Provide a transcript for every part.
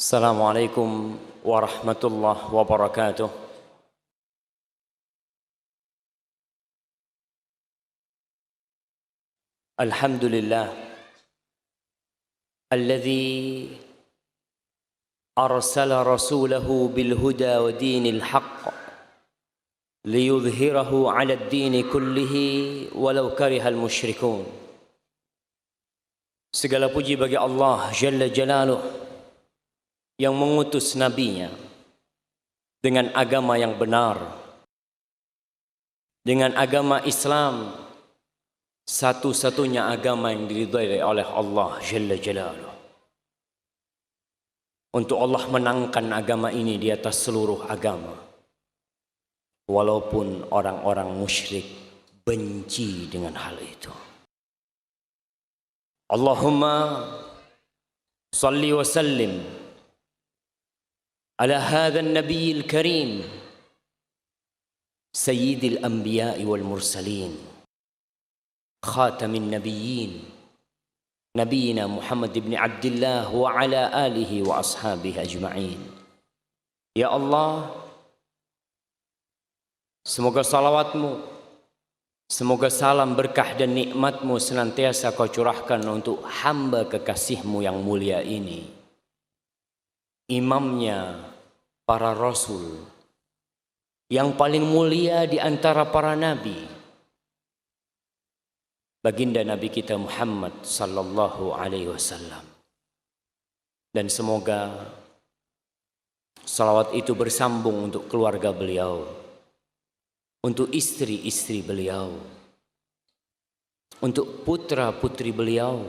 Assalamualaikum warahmatullahi wabarakatuh. Alhamdulillah alladzi arsala rasulahu bil huda wa dinil haqq liyudhhirahu 'ala ad-dini kullihi walau karihal musyrikun. Segala puji bagi Allah Jalla Jalaluh yang mengutus nabinya dengan agama yang benar, dengan agama Islam, satu-satunya agama yang diridhai oleh Allah Jalla Jalaluh. Untuk Allah menangkan agama ini di atas seluruh agama, walaupun orang-orang musyrik benci dengan hal itu. Allahumma salli wa sallim على هذا النبي الكريم سيد الأنبياء والمرسلين خاتم النبيين نبينا محمد بن عبد الله وعلى آله وأصحابه أجمعين. Ya Allah, semoga salawatmu, semoga salam berkah dan nikmatmu senantiasa kau curahkan untuk hamba kekasihmu yang mulia ini, imamnya para rasul, yang paling mulia di antara para nabi, baginda Nabi kita Muhammad sallallahu alaihi wasallam. Dan semoga salawat itu bersambung untuk keluarga beliau, untuk istri-istri beliau, untuk putra-putri beliau,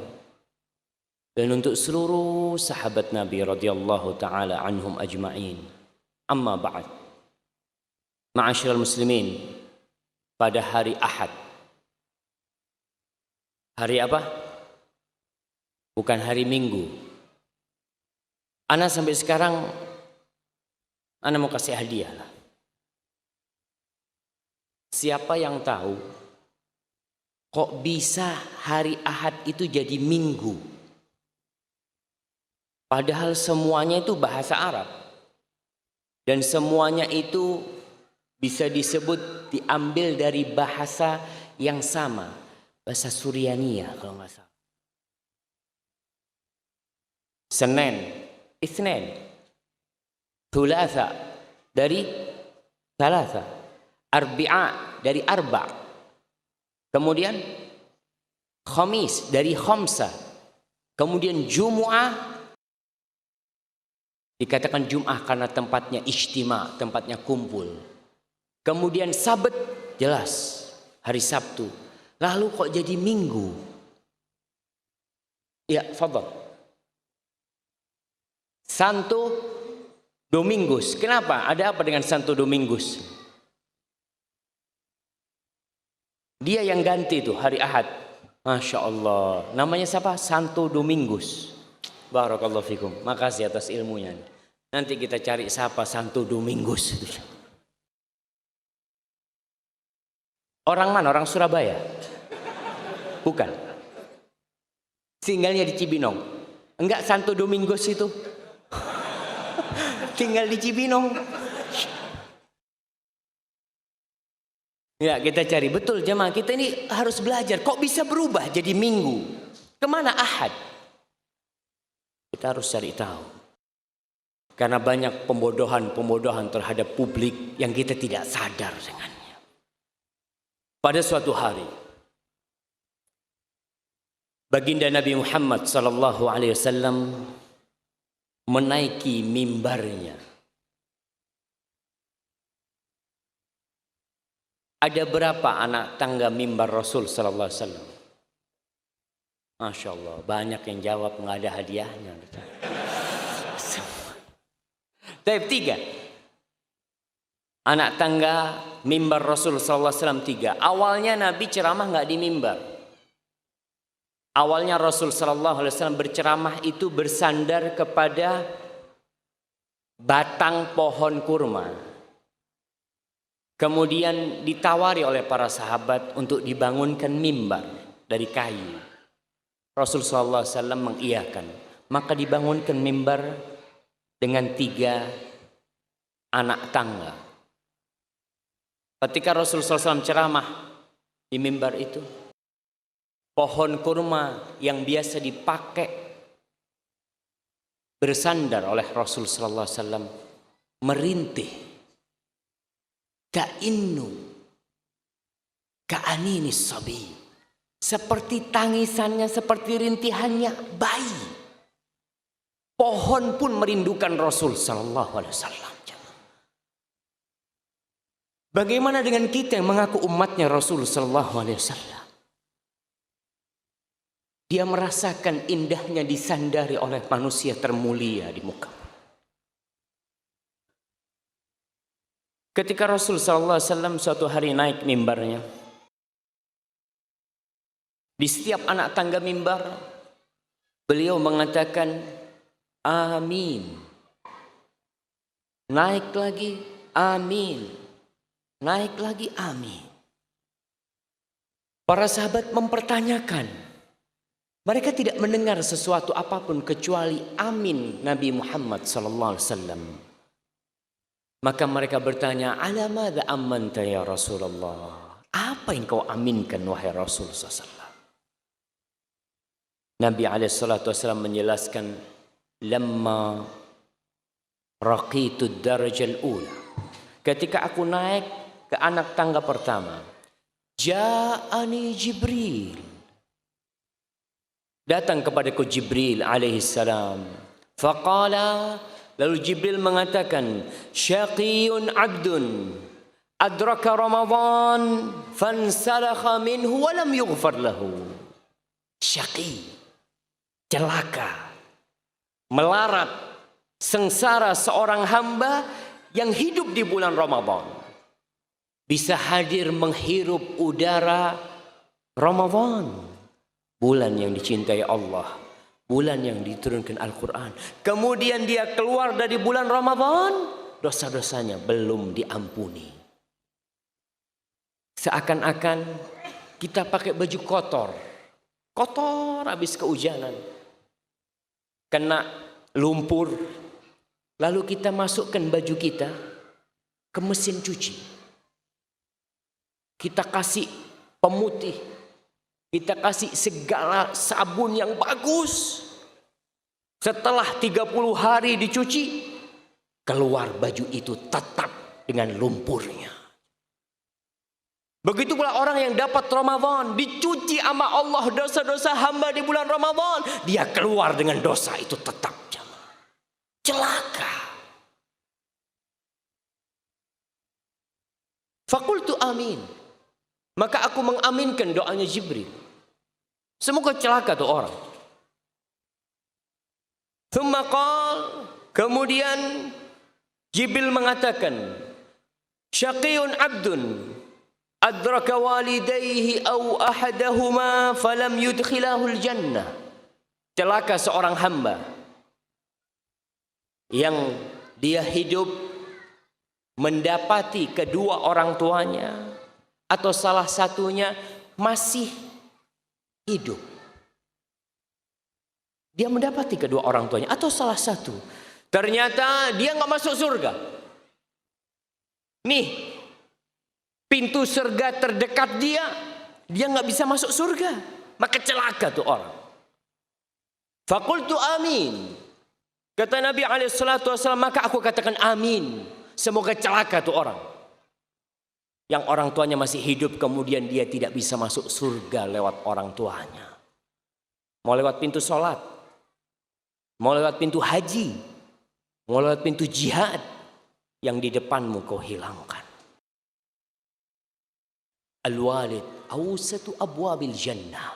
dan untuk seluruh sahabat Nabi radhiyallahu taala anhum ajma'in. Amma ba'd. Ma'asyiral muslimin, pada hari Ahad. Hari apa? Bukan hari Minggu. Ana sampai sekarang ana mau kasih hadiah lah. Siapa yang tahu kok bisa hari Ahad itu jadi Minggu? Padahal semuanya itu bahasa Arab. Dan semuanya itu bisa disebut diambil dari bahasa yang sama. Bahasa Suryania kalau nggak salah. Senin, Itsnin. Thulatha dari Thalatha. Arbi'a dari Arba'. Kemudian Khamis dari Khamsa. Kemudian Jumu'ah, dikatakan Jum'ah karena tempatnya ijtima, tempatnya kumpul. Kemudian Sabat, jelas hari Sabtu. Lalu kok jadi Minggu? Ya, fadhal. Santo Domingus. Kenapa? Ada apa dengan Santo Domingus? Dia yang ganti itu hari Ahad. Masya Allah. Namanya siapa? Santo Domingus. Barakallahu fikum. Makasih atas ilmunya. Nanti kita cari siapa Santo Domingus. Orang mana? Orang Surabaya? Bukan. Tinggalnya di Cibinong. Enggak, Santo Domingus itu tinggal di Cibinong. Ya, kita cari. Betul jemaah, kita ini harus belajar. Kok bisa berubah jadi Minggu? Kemana Ahad? Kita harus cari tahu. Karena banyak pembodohan terhadap publik yang kita tidak sadar dengannya. Pada suatu hari, baginda Nabi Muhammad sallallahu alaihi wasallam menaiki mimbarnya. Ada berapa anak tangga mimbar Rasul sallallahu alaihi wasallam? Masya Allah, banyak yang jawab nggak ada hadiahnya. Tapi 3 anak tangga mimbar Rasul sallallahu alaihi wasallam 3. Awalnya Nabi ceramah nggak di mimbar. Awalnya Rasul sallallahu alaihi wasallam berceramah itu bersandar kepada batang pohon kurma. Kemudian ditawari oleh para sahabat untuk dibangunkan mimbar dari kayu. Rasul sallallahu alaihi wasallam mengiyakan. Maka dibangunkan mimbar dengan 3 anak tangga. Ketika Rasulullah SAW ceramah di mimbar itu, pohon kurma yang biasa dipakai bersandar oleh Rasulullah SAW merintih. Ka'innu ka'aninis sabi, seperti tangisannya, seperti rintihannya bayi. Pohon pun merindukan Rasul sallallahu alaihi wasallam. Bagaimana dengan kita yang mengaku umatnya Rasul sallallahu alaihi wasallam? Dia merasakan indahnya disandari oleh manusia termulia di muka. Ketika Rasul sallallahu alaihi wasallam suatu hari naik mimbarnya, di setiap anak tangga mimbar beliau mengatakan amin. Naik lagi amin. Naik lagi amin. Para sahabat mempertanyakan. Mereka tidak mendengar sesuatu apapun kecuali amin Nabi Muhammad sallallahu alaihi wasallam. Maka mereka bertanya, "Ala madza amanta ya Rasulullah?" Apa yang kau aminkan wahai Rasul sallallahu alaihi wasallam? Nabi alaihi salatu wasallam menjelaskan, "Lamma raqitu ad-darajal ula." Ketika aku naik ke anak tangga pertama, ja'ani Jibril. Datang kepadaku Jibril alaihi salam. Faqala, lalu Jibril mengatakan, syaqiyun abdun adraka Ramadan fansalakha minhu wa lam yughfar lahu. Syaqi, celaka, melarat, sengsara seorang hamba yang hidup di bulan Ramadan. Bisa hadir menghirup udara Ramadan. Bulan yang dicintai Allah. Bulan yang diturunkan Al-Quran. Kemudian dia keluar dari bulan Ramadan. Dosa-dosanya belum diampuni. Seakan-akan kita pakai baju kotor. Kotor habis kehujanan. Kena lumpur. Lalu kita masukkan baju kita ke mesin cuci. Kita kasih pemutih. Kita kasih segala sabun yang bagus. Setelah 30 hari dicuci, keluar baju itu tetap dengan lumpurnya. Begitu pula orang yang dapat Ramadan, dicuci sama Allah dosa-dosa hamba di bulan Ramadan, dia keluar dengan dosa itu tetap. Celaka. Fakultu amin. Maka aku mengaminkan doanya Jibril. Semoga celaka tuh orang. Thumma qal, kemudian Jibril mengatakan, syaqiyun abdun adraka walidayhi aw ahadahuma falam yudkhilahul jannah. Celaka seorang hamba yang dia hidup mendapati kedua orang tuanya atau salah satunya masih hidup. Dia mendapati kedua orang tuanya atau salah satu. Ternyata dia nggak masuk surga. Nih, pintu surga terdekat dia nggak bisa masuk surga. Maka celaka tuh orang. Fakultu amin. Kata Nabi SAW, maka aku katakan amin. Semoga celaka tuh orang. Yang orang tuanya masih hidup, kemudian dia tidak bisa masuk surga lewat orang tuanya. Mau lewat pintu sholat, mau lewat pintu haji, mau lewat pintu jihad, yang di depanmu kau hilangkan. Al-walid awsatu abwabil jannah.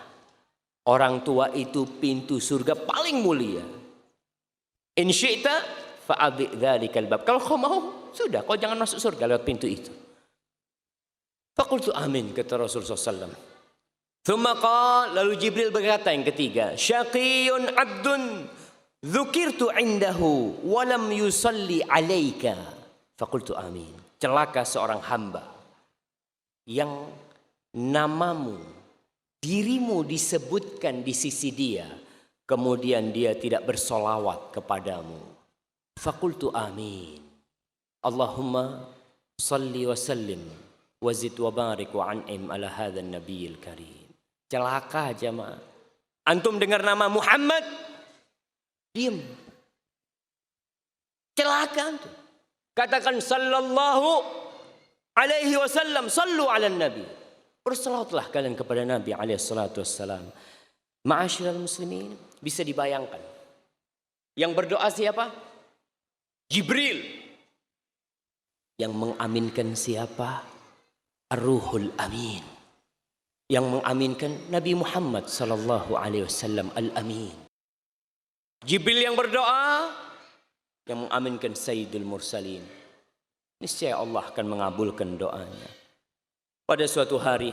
Orang tua itu pintu surga paling mulia. In syi'ta fa'adhi dhalikal bab. Kalau kau mau, sudah, kau jangan masuk surga lewat pintu itu. Fakultu amin, kata Rasulullah SAW. Thumma qala, lalu Jibril berkata yang ketiga, syaqiyun abdun dzukirtu indahu walam yusalli alaika. Fakultu amin. Celaka seorang hamba yang namamu, dirimu disebutkan di sisi dia, kemudian dia tidak bersolawat kepadamu. Faqultu amin. Allahumma salli wa sallim wa zid wa barik wa an'im ala hadzal nabiyil karim. Celaka jamaah. Antum dengar nama Muhammad, diam. Celaka antum. Katakan sallallahu alaihi wasallam, sallu ala nabi. Bersalawatlah kalian kepada Nabi alaihi salatu wassalam. Ma'asyiral muslimin, bisa dibayangkan. Yang berdoa siapa? Jibril. Yang mengaminkan siapa? Ar-Ruhul Amin. Yang mengaminkan Nabi Muhammad sallallahu alaihi wasallam al-Amin. Jibril yang berdoa, yang mengaminkan Sayyidul Mursalin. Niscaya Allah akan mengabulkan doanya. Pada suatu hari,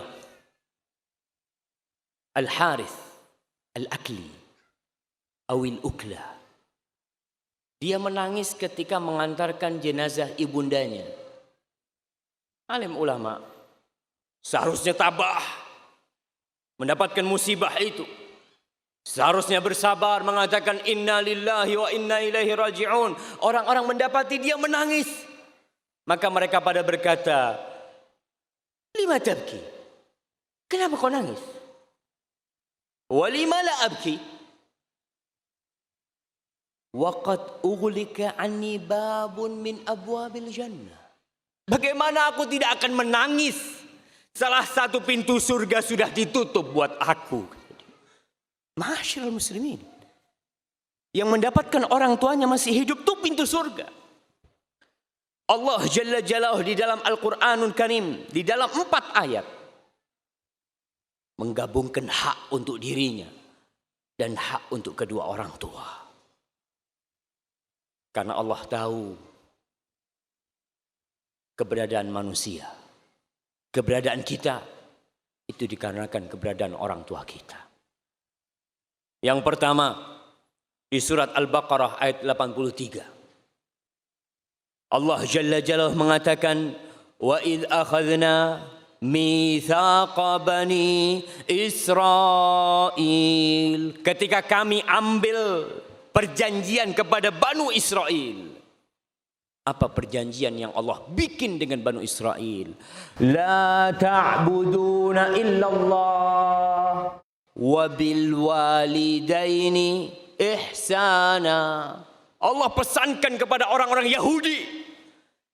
Al-Harith Al-Akli Awil Ukla, dia menangis ketika mengantarkan jenazah ibundanya. Alim ulama seharusnya tabah mendapatkan musibah itu. Seharusnya bersabar mengatakan inna lillahi wa inna ilaihi raji'un. Orang-orang mendapati dia menangis. Maka mereka pada berkata, lima tabki? Kenapa kau nangis? Walima la abki? Waqad ughliqa anni babun min abwabil jannah. Bagaimana aku tidak akan menangis? Salah satu pintu surga sudah ditutup buat aku. Ma'asyiral muslimin, yang mendapatkan orang tuanya masih hidup tuh pintu surga. Allah Jalla Jalaluhu di dalam Al-Quranul Karim, di dalam 4 ayat, menggabungkan hak untuk dirinya dan hak untuk kedua orang tua. Karena Allah tahu keberadaan manusia, keberadaan kita itu dikarenakan keberadaan orang tua kita. Yang pertama, di surat Al-Baqarah ayat 83. Allah Jalla Jalaluhu mengatakan, wa idh akhadna mitsaqa bani Israil. Ketika kami ambil perjanjian kepada Banu Israel. Apa perjanjian yang Allah bikin dengan Banu Israel? La ta'buduna illallah wabil walidaini ihsana. Allah pesankan kepada orang-orang Yahudi,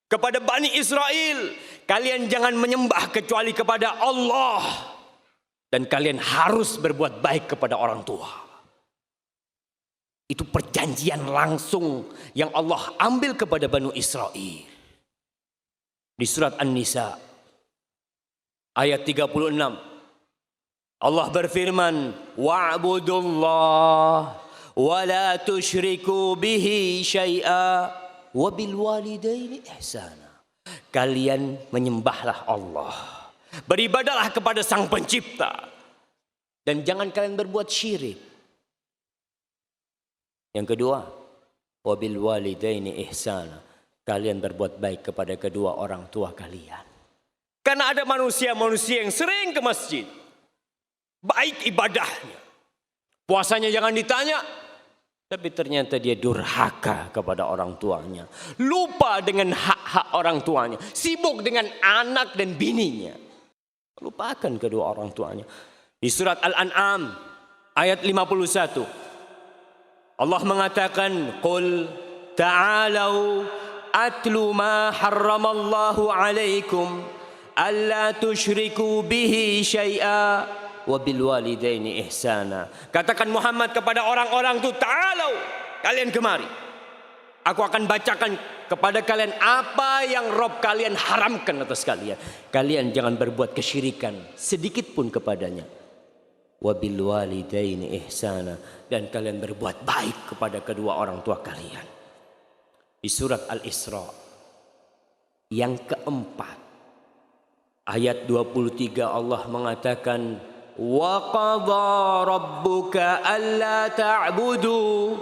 kepada Bani Israel, kalian jangan menyembah kecuali kepada Allah, dan kalian harus berbuat baik kepada orang tua. Itu perjanjian langsung yang Allah ambil kepada Bani Israel. Di surat An-Nisa ayat 36. Allah berfirman, wa'budullah wa la tusyriku bihi syai'a wa bil walidaini ihsana. Kalian menyembahlah Allah, beribadahlah kepada Sang Pencipta, dan jangan kalian berbuat syirik. Yang kedua, wa bil walidaini ihsana. Kalian berbuat baik kepada kedua orang tua kalian. Karena ada manusia-manusia yang sering ke masjid, baik ibadahnya, puasanya jangan ditanya, tapi ternyata dia durhaka kepada orang tuanya, lupa dengan hak-hak orang tuanya, sibuk dengan anak dan bininya, lupakan kedua orang tuanya. Di surat Al-An'am ayat 51, Allah mengatakan, qul ta'alau atlu ma harramallahu alaikum alla tusyriku bihi syai'a wabil walidaini ihsana. Katakan Muhammad kepada orang-orang itu, ta'alau, kalian kemari. Aku akan bacakan kepada kalian apa yang Rob kalian haramkan atas kalian. Kalian jangan berbuat kesyirikan sedikit pun kepadanya. Wabil walidaini ihsana, dan kalian berbuat baik kepada kedua orang tua kalian. Di surat Al-Isra yang keempat ayat 23 Allah mengatakan, wa qadha rabbuka alla ta'budu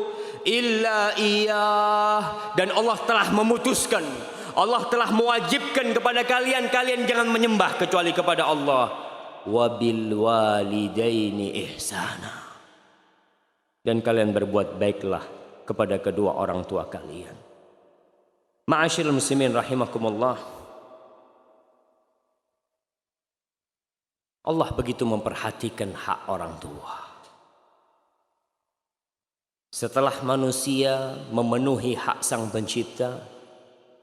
illa iyyah, dan Allah telah memutuskan, Allah telah mewajibkan kepada kalian, kalian jangan menyembah kecuali kepada Allah. Wabil walidaini ihsana, dan kalian berbuat baiklah kepada kedua orang tua kalian. Ma'asyiral muslimin rahimakumullah. Allah begitu memperhatikan hak orang tua. Setelah manusia memenuhi hak Sang Pencipta,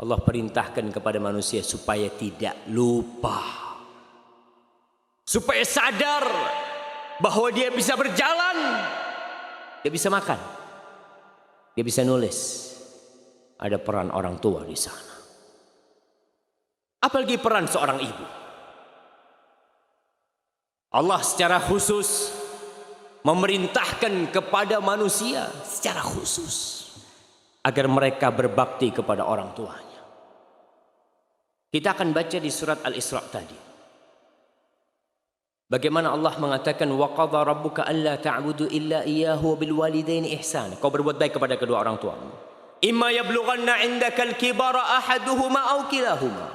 Allah perintahkan kepada manusia supaya tidak lupa, supaya sadar bahwa dia bisa berjalan, dia bisa makan, dia bisa nulis. Ada peran orang tua di sana. Apalagi peran seorang ibu. Allah secara khusus memerintahkan kepada manusia secara khusus agar mereka berbakti kepada orang tuanya. Kita akan baca di surat Al-Isra tadi. Bagaimana Allah mengatakan wa qadha rabbuka alla ta'budu illa iyyahu bil walidaini ihsana. Kau berbuat baik kepada kedua orang tuamu. Imma yablughanna 'indaka al-kibara ahaduhuma aw kilahuma.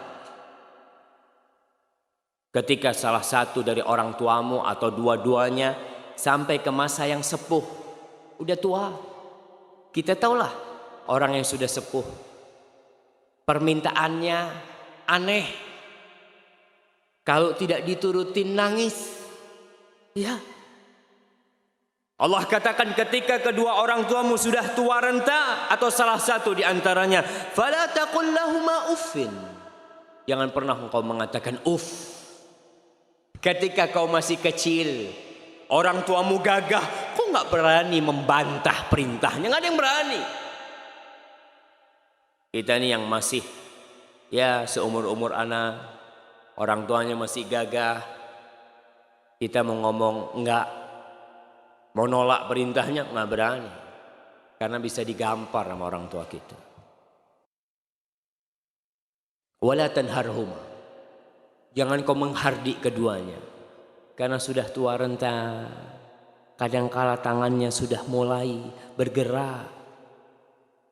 Ketika salah satu dari orang tuamu atau dua-duanya sampai ke masa yang sepuh, udah tua. Kita tahulah orang yang sudah sepuh, permintaannya aneh. Kalau tidak diturutin nangis. Ya. Allah katakan ketika kedua orang tuamu sudah tua renta atau salah satu di antaranya, fala taqul lahuma uffin. Jangan pernah engkau mengatakan uff. Ketika kau masih kecil, orang tuamu gagah, kok nggak berani membantah perintahnya? Nggak ada yang berani. Kita ini yang masih ya seumur-umur anak, orang tuanya masih gagah, kita mau ngomong enggak, mau nolak perintahnya nggak berani, karena bisa digampar sama orang tua kita. Wala tanharhuma, jangan kau menghardik keduanya, karena sudah tua renta, kadangkala tangannya sudah mulai bergerak,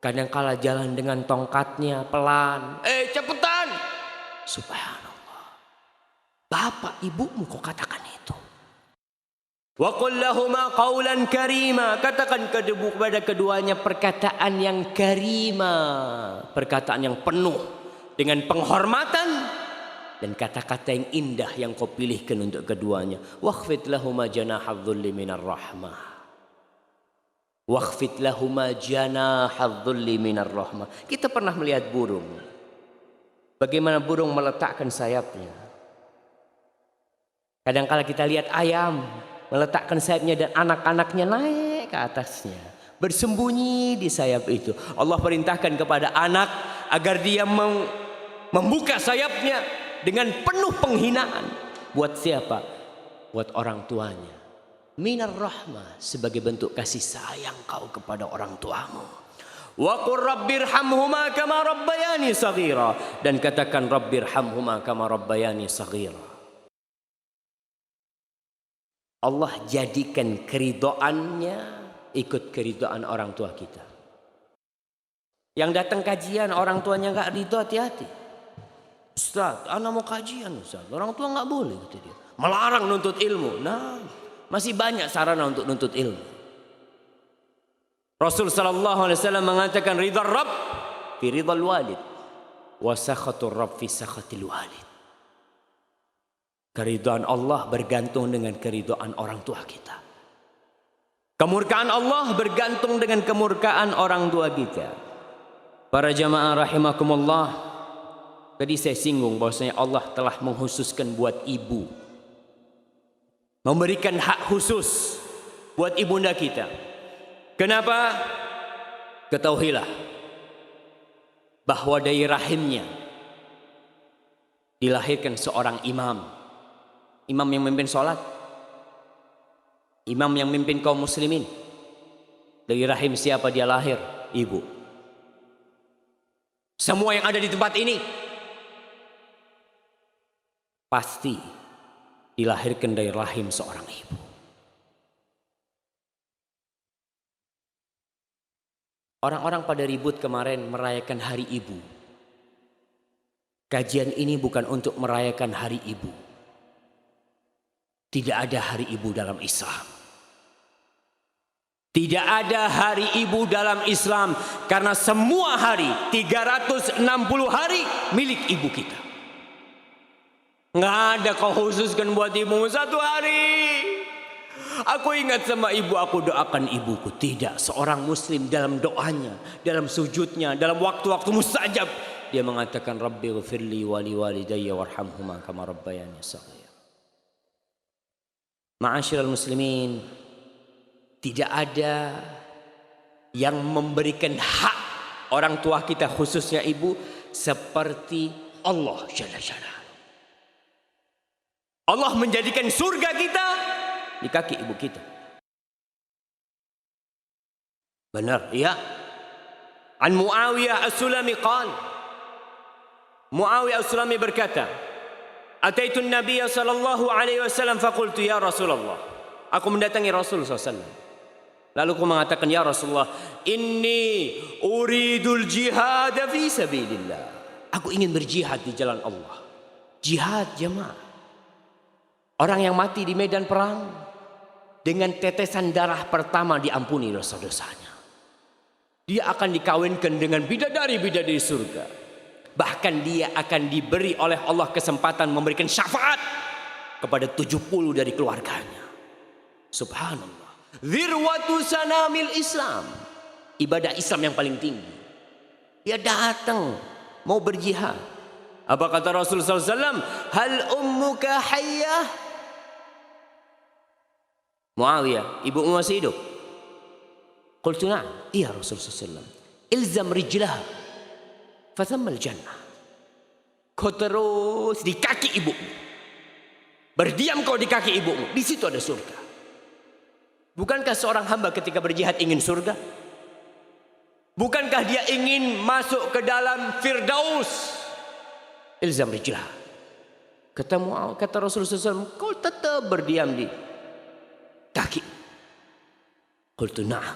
kadangkala jalan dengan tongkatnya pelan. Cepetan! Subhanallah. Bapak ibumu kok katakan itu? Wa qul lahuma qawlan karima, katakan kepada keduanya perkataan yang karima, perkataan yang penuh dengan penghormatan dan kata-kata yang indah yang kau pilihkan untuk keduanya. Wakhfid lahuma janahadh-dhulli minar rahmah. Wakhfid lahuma janahadh-dhulli minar rahmah. Kita pernah melihat burung. Bagaimana burung meletakkan sayapnya. Kadang-kala kita lihat ayam meletakkan sayapnya dan anak-anaknya naik ke atasnya, bersembunyi di sayap itu. Allah perintahkan kepada anak agar dia membuka sayapnya dengan penuh penghinaan. Buat siapa? Buat orang tuanya. Minar rahmah, sebagai bentuk kasih sayang kau kepada orang tuamu. Wa qur rabbirhamhuma kama rabbayani shaghira, dan katakan rabbirhamhuma kama rabbayani shaghira. Allah jadikan keridhoannya ikut keridhaan orang tua kita. Yang datang kajian orang tuanya nggak ridho, hati-hati. Ustaz, anak mau kajian Ustaz, orang tua nggak boleh, kata dia. Melarang nuntut ilmu. Nah, masih banyak sarana untuk nuntut ilmu. Rasul sallallahu alaihi wasallam mengatakan ridha Rabb fi ridhal walid wa sakhatur Rabb fi sakhatil walid. Keridhaan Allah bergantung dengan keridhaan orang tua kita. Kemurkaan Allah bergantung dengan kemurkaan orang tua kita. Para jamaah rahimakumullah, tadi saya singgung bahwasanya Allah telah mengkhususkan buat ibu, memberikan hak khusus buat ibunda kita. Kenapa? Ketahuilah bahwa dari rahimnya dilahirkan seorang imam. Imam yang memimpin sholat, imam yang memimpin kaum muslimin. Dari rahim siapa dia lahir? Ibu. Semua yang ada di tempat ini pasti dilahirkan dari rahim seorang ibu. Orang-orang pada ribut kemarin merayakan hari ibu. Kajian ini bukan untuk merayakan hari ibu. Tidak ada hari ibu dalam Islam. Tidak ada hari ibu dalam Islam, karena semua hari 360 hari milik ibu kita. Nggak ada kau khususkan buat ibu satu hari. Aku ingat sama ibu, aku doakan ibuku. Tidak, seorang muslim dalam doanya, dalam sujudnya, dalam waktu-waktu mustajab, dia mengatakan Rabbi ghfirli wali walidayya warhamhuma kama rabbayani shaghira. Ma'asyiral muslimin, tidak ada yang memberikan hak orang tua kita, khususnya ibu, seperti Allah Jalla Jalla. Allah menjadikan surga kita di kaki ibu kita. Benar, ya. An Muawiyah As-Sulami qala, Muawiyah As-Sulami berkata, Ataitu Nabiya sallallahu alaihi wasallam faqultu ya Rasulullah. Aku mendatangi Rasul SAW. Lalu aku mengatakan, ya Rasulullah, inni uridul jihad fi sabilillah. Aku ingin berjihad di jalan Allah. Jihad jemaah. Orang yang mati di medan perang dengan tetesan darah pertama diampuni dosa-dosanya. Dia akan dikawinkan dengan bidadari-bidadari surga. Bahkan dia akan diberi oleh Allah kesempatan memberikan syafaat kepada 70 dari keluarganya. Subhanallah. Zirwatu sanamil Islam. Ibadah Islam yang paling tinggi. Dia datang mau berjihad. Apa kata Rasulullah SAW? Hal ummuka hayyah? Muawiyah, ibumu masih hidup? Qultu na'am. Iya Rasulullah SAW. Ilzam rijlah fathammal jannah. Kau terus di kaki ibumu. Berdiam kau di kaki ibumu. Di situ ada surga. Bukankah seorang hamba ketika berjihad ingin surga? Bukankah dia ingin masuk ke dalam Firdaus? Ilzam rijlah. Kata Rasulullah SAW, kau tetap berdiam di kaki. Qultu na'am.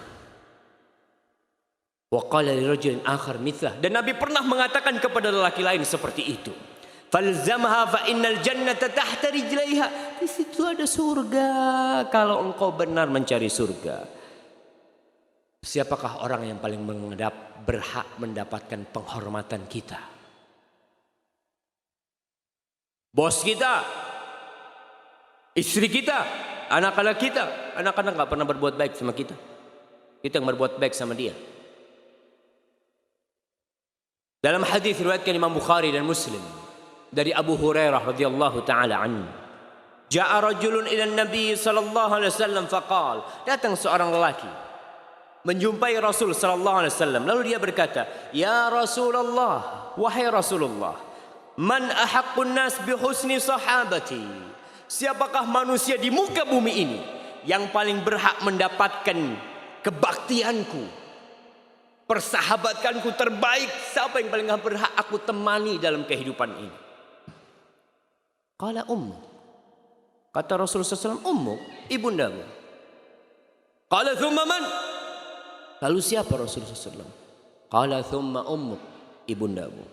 Wa qala li rajulin akhar mithlah. Dan Nabi pernah mengatakan kepada lelaki lain seperti itu. Falzamha fa innal jannata tahta rijlaiha. Di situ ada surga kalau engkau benar mencari surga. Siapakah orang yang paling berhak mendapatkan penghormatan kita? Bos kita, istri kita, anak-anak kita. Anak-anak gak pernah berbuat baik sama kita. Kita yang berbuat baik sama dia. Dalam hadis riwayatkan Imam Bukhari dan Muslim dari Abu Hurairah radhiyallahu taala anhu, jaa rajulun ila Nabi sallallahu alaihi wasallam faqal, datang seorang lelaki menjumpai Rasul sallallahu alaihi wasallam, lalu dia berkata, ya Rasulullah, wahai Rasulullah, man ahaqqun nas bi husni sahabati? Siapakah manusia di muka bumi ini yang paling berhak mendapatkan kebaktianku, persahabatanku terbaik? Siapa yang paling berhak aku temani dalam kehidupan ini? Qala ummu. Kata Rasulullah SAW, ummu, ibundamu. Qala thumma man? Lalu siapa Rasulullah SAW? Qala thumma ummu, ibundamu.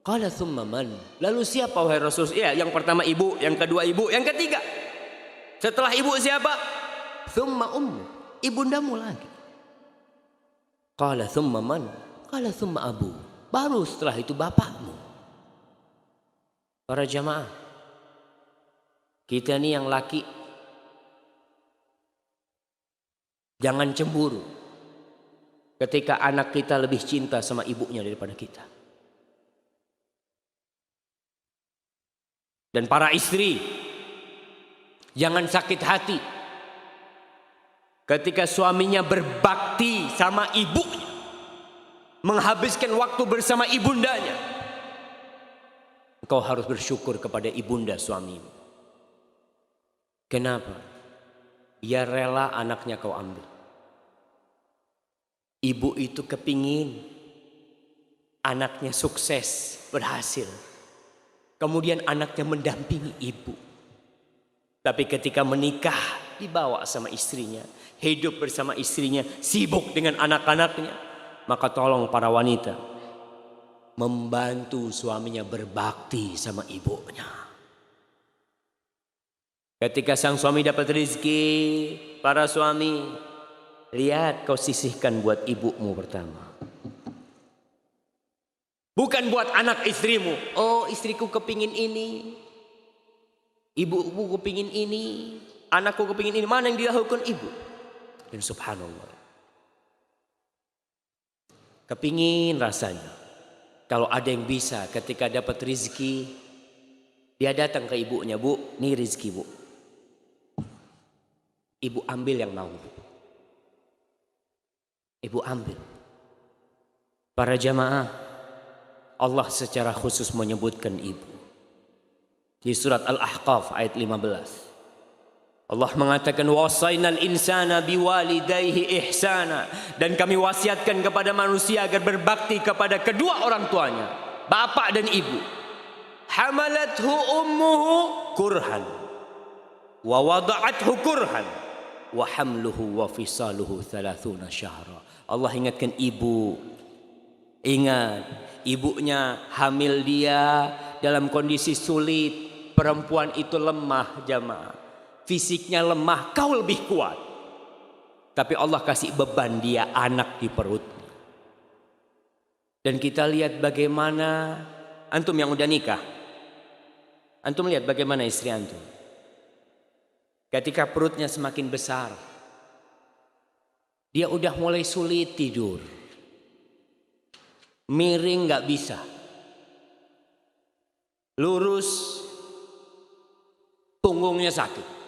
Qala thumma man? Lalu siapa wahai Rasul? Ya, yang pertama ibu, yang kedua ibu, yang ketiga. Setelah ibu siapa? Thumma ummu, ibundamu lagi. Qala thumma man? Qala thumma abu. Baru setelah itu bapakmu. Para jamaah, kita ini yang laki jangan cemburu ketika anak kita lebih cinta sama ibunya daripada kita. Dan para istri, jangan sakit hati ketika suaminya berbakti sama ibunya, menghabiskan waktu bersama ibundanya. Engkau harus bersyukur kepada ibunda suamimu. Kenapa? Ia rela anaknya kau ambil. Ibu itu kepingin anaknya sukses, berhasil. Kemudian anaknya mendampingi ibu. Tapi ketika menikah, dibawa sama istrinya, hidup bersama istrinya, sibuk dengan anak-anaknya. Maka tolong para wanita, membantu suaminya berbakti sama ibunya. Ketika sang suami dapat rezeki, para suami Lihat, kau sisihkan buat ibumu pertama. Bukan buat anak istrimu. Oh, istriku kepingin ini, ibuku kepingin ini, anakku kepingin ini. Mana yang didahulukan? Ibu. Dan subhanallah, kepingin rasanya kalau ada yang bisa ketika dapat rizki, dia datang ke ibunya, Bu, ini rizki, Bu. Ibu ambil yang mau. Ibu ambil. Para jamaah, Allah secara khusus menyebutkan ibu. Di surat Al-Ahqaf ayat 15. Allah mengatakan wasainal insana biwalidayhi ihsana, dan kami wasiatkan kepada manusia agar berbakti kepada kedua orang tuanya, bapak dan ibu. Hamalathu ummuhu kurhan wa wada'athu kurhan wa hamluhu wa fisaluhu 30 syahra. Allah ingatkan ibu. Ingat, ibunya hamil dia dalam kondisi sulit. Perempuan itu lemah, jamaah. Fisiknya lemah, kau lebih kuat. Tapi Allah kasih beban dia anak di perutnya. Dan kita lihat bagaimana antum yang udah nikah. Antum lihat bagaimana istri antum. Ketika perutnya semakin besar, dia udah mulai sulit tidur. Miring gak bisa. Lurus, punggungnya sakit.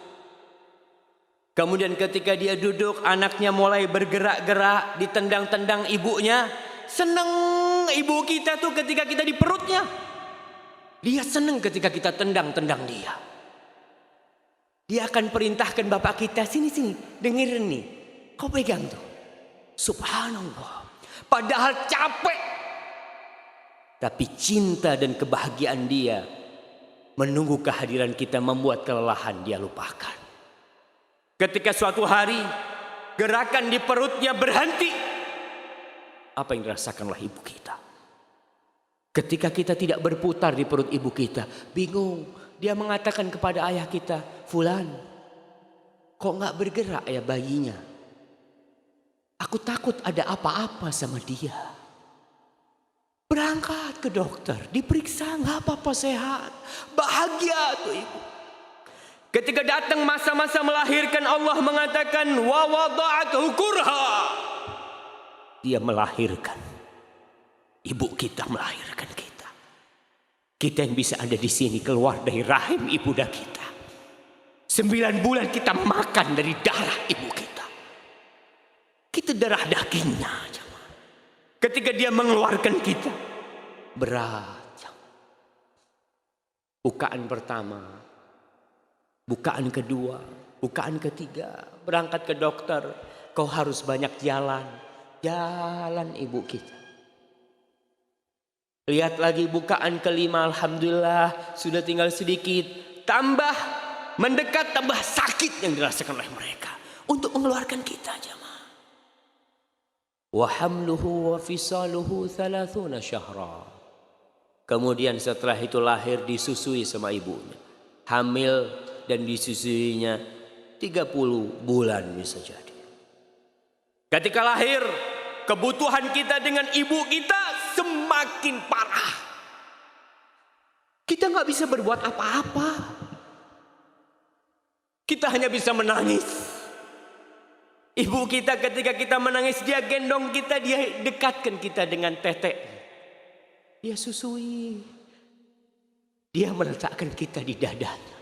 Kemudian ketika dia duduk, anaknya mulai bergerak-gerak, ditendang-tendang ibunya. Seneng ibu kita tuh ketika kita di perutnya. Dia seneng ketika kita tendang-tendang dia. Dia akan perintahkan bapak kita, sini-sini, dengerin nih. Kau pegang tuh. Subhanallah. Padahal capek. Tapi cinta dan kebahagiaan dia menunggu kehadiran kita, membuat kelelahan dia lupakan. Ketika suatu hari gerakan di perutnya berhenti, apa yang dirasakanlah ibu kita? Ketika kita tidak berputar di perut ibu kita, bingung. Dia mengatakan kepada ayah kita, Fulan, kok gak bergerak ya bayinya? Aku takut ada apa-apa sama dia. Berangkat ke dokter, diperiksa, gak apa-apa, sehat. Bahagia tuh ibu. Ketika datang masa-masa melahirkan, Allah mengatakan wa wada'athu kurha. Dia melahirkan. Ibu kita melahirkan kita. Kita yang bisa ada di sini keluar dari rahim ibunda kita. 9 bulan kita makan dari darah ibu kita. Kita darah dagingnya. Ketika dia mengeluarkan kita, berat. Bukaan pertama, bukaan kedua, bukaan ketiga, berangkat ke dokter. Kau harus banyak jalan. Jalan ibu kita. Lihat lagi bukaan kelima, alhamdulillah sudah tinggal sedikit. Tambah mendekat, tambah sakit yang dirasakan oleh mereka untuk mengeluarkan kita, jemaah. Wa hamluhu wa fisaluhu 30 syahra. Kemudian setelah itu lahir, disusui sama ibunya. Hamil dan disusuinya 30 bulan bisa jadi. Ketika lahir, kebutuhan kita dengan ibu kita semakin parah. Kita nggak bisa berbuat apa-apa. Kita hanya bisa menangis. Ibu kita ketika kita menangis, dia gendong kita, dia dekatkan kita dengan tetek. Dia susui. Dia meletakkan kita di dadanya.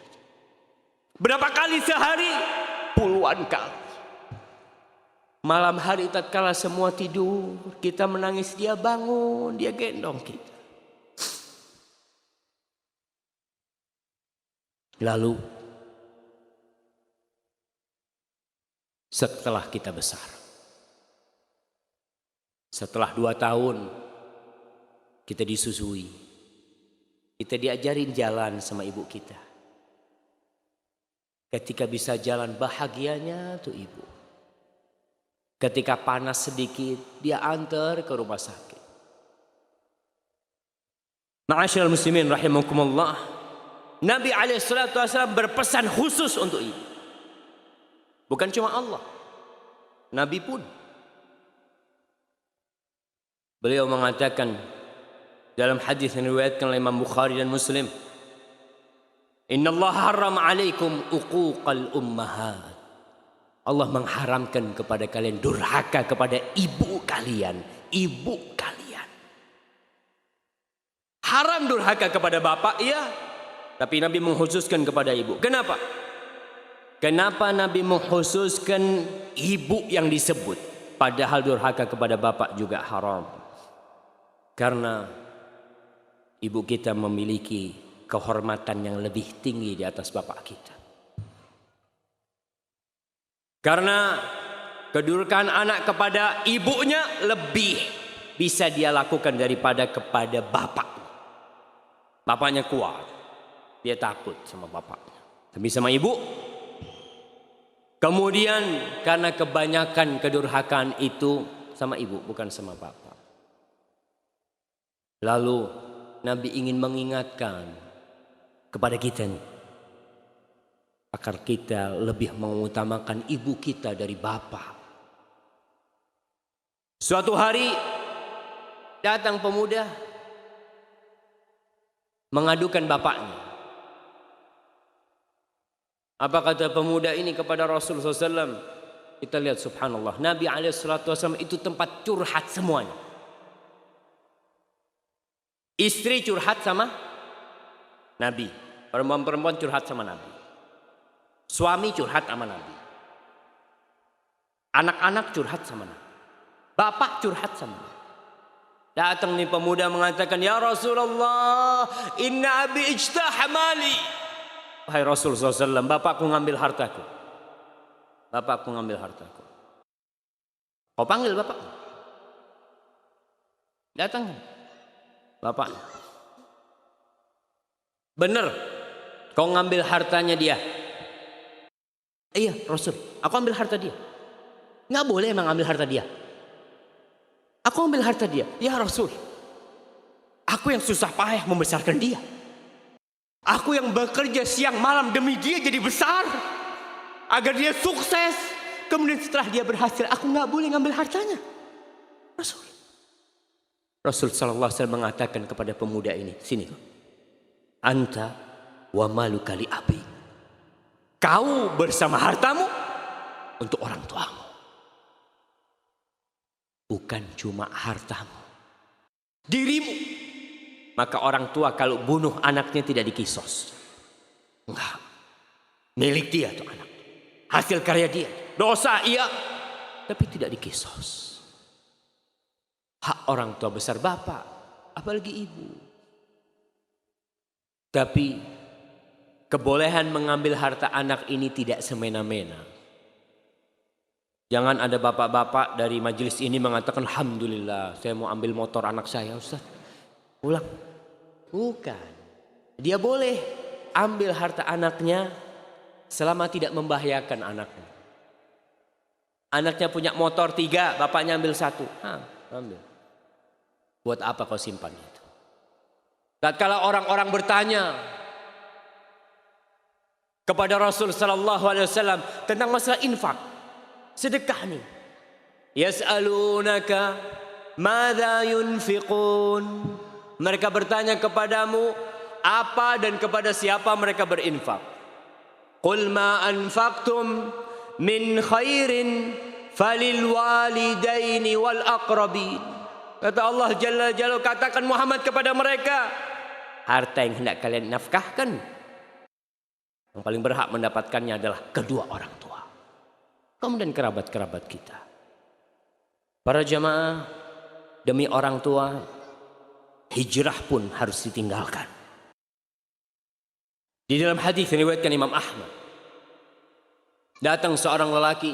Berapa kali sehari? Puluhan kali. Malam hari tatkala semua tidur, kita menangis, dia bangun, dia gendong kita. Lalu setelah kita besar, setelah 2 tahun kita disusui, kita diajarin jalan sama ibu kita. Ketika bisa jalan, bahagianya tuh ibu. Ketika panas sedikit, dia antar ke rumah sakit. Ma'asyiral muslimin rahimakumullah, Nabi SAW berpesan khusus untuk ibu. Bukan cuma Allah. Nabi pun. Beliau mengatakan dalam hadis yang diriwayatkan oleh Imam Bukhari dan Muslim, Inna Allah haram alaikum uquqal ummahat. Allah mengharamkan kepada kalian durhaka kepada ibu kalian. Ibu kalian. Haram durhaka kepada bapak, iya. Tapi Nabi mengkhususkan kepada ibu. Kenapa? Kenapa Nabi mengkhususkan ibu yang disebut? Padahal durhaka kepada bapak juga haram. Karena ibu kita memiliki kehormatan yang lebih tinggi di atas bapak kita. Karena kedudukan anak kepada ibunya lebih bisa dia lakukan daripada kepada bapaknya. Bapaknya kuat, dia takut sama bapaknya. Tapi sama ibu, kemudian karena kebanyakan kedurhakaan itu sama ibu, bukan sama bapak. Lalu Nabi ingin mengingatkan kepada kita nih, agar kita lebih mengutamakan ibu kita dari bapak. Suatu hari datang pemuda mengadukan bapaknya. Apa kata pemuda ini kepada Rasulullah SAW? Kita lihat subhanallah, Nabi SAW itu tempat curhat semuanya. Istri curhat sama Nabi, perempuan-perempuan curhat sama Nabi. Suami curhat sama Nabi. Anak-anak curhat sama Nabi. Bapak curhat sama Nabi. Datang nih pemuda mengatakan, Ya Rasulullah, inna abi ijtah mali. Wahai Rasulullah SAW, bapakku ngambil hartaku. Bapakku ngambil hartaku. Kau panggil bapak. Datang bapaknya. Benar, kau ngambil hartanya dia. Iya Rasul, aku ambil harta dia. Nggak boleh emang ambil harta dia. Aku ambil harta dia. Ya Rasul, aku yang susah payah membesarkan dia. Aku yang bekerja siang malam demi dia jadi besar, agar dia sukses. Kemudian setelah dia berhasil, aku nggak boleh ngambil hartanya. Rasul sallallahu alaihi wasallam mengatakan kepada pemuda ini, sini, anta wa maluka li abi. Kau bersama hartamu untuk orang tuamu. Bukan cuma hartamu, dirimu. Maka orang tua kalau bunuh anaknya tidak dikisos. Enggak. Milik dia tuh anak. Hasil karya dia. Dosa iya, tapi tidak dikisos. Hak orang tua besar bapak, apalagi ibu. Tapi kebolehan mengambil harta anak ini tidak semena-mena. Jangan ada bapak-bapak dari majelis ini mengatakan, Alhamdulillah saya mau ambil motor anak saya, Ustaz. Pulang. Bukan. Dia boleh ambil harta anaknya selama tidak membahayakan anaknya. Anaknya punya motor 3, bapaknya ambil 1. Ambil. Buat apa kau simpan itu? Tatkala orang-orang bertanya kepada Rasul sallallahu alaihi wasallam tentang masalah infak, sedekah nih. Yas'alunaka madza yunfiqun. Mereka bertanya kepadamu apa dan kepada siapa mereka berinfak. Qul ma anfaqtum min khairin falil walidaini wal aqrabin. Kata Allah Jalla Jalla, katakan Muhammad kepada mereka, harta yang hendak kalian nafkahkan, yang paling berhak mendapatkannya adalah kedua orang tua, kemudian kerabat-kerabat kita. Para jamaah, demi orang tua, hijrah pun harus ditinggalkan. Di dalam hadis yang diriwayatkan Imam Ahmad, datang seorang lelaki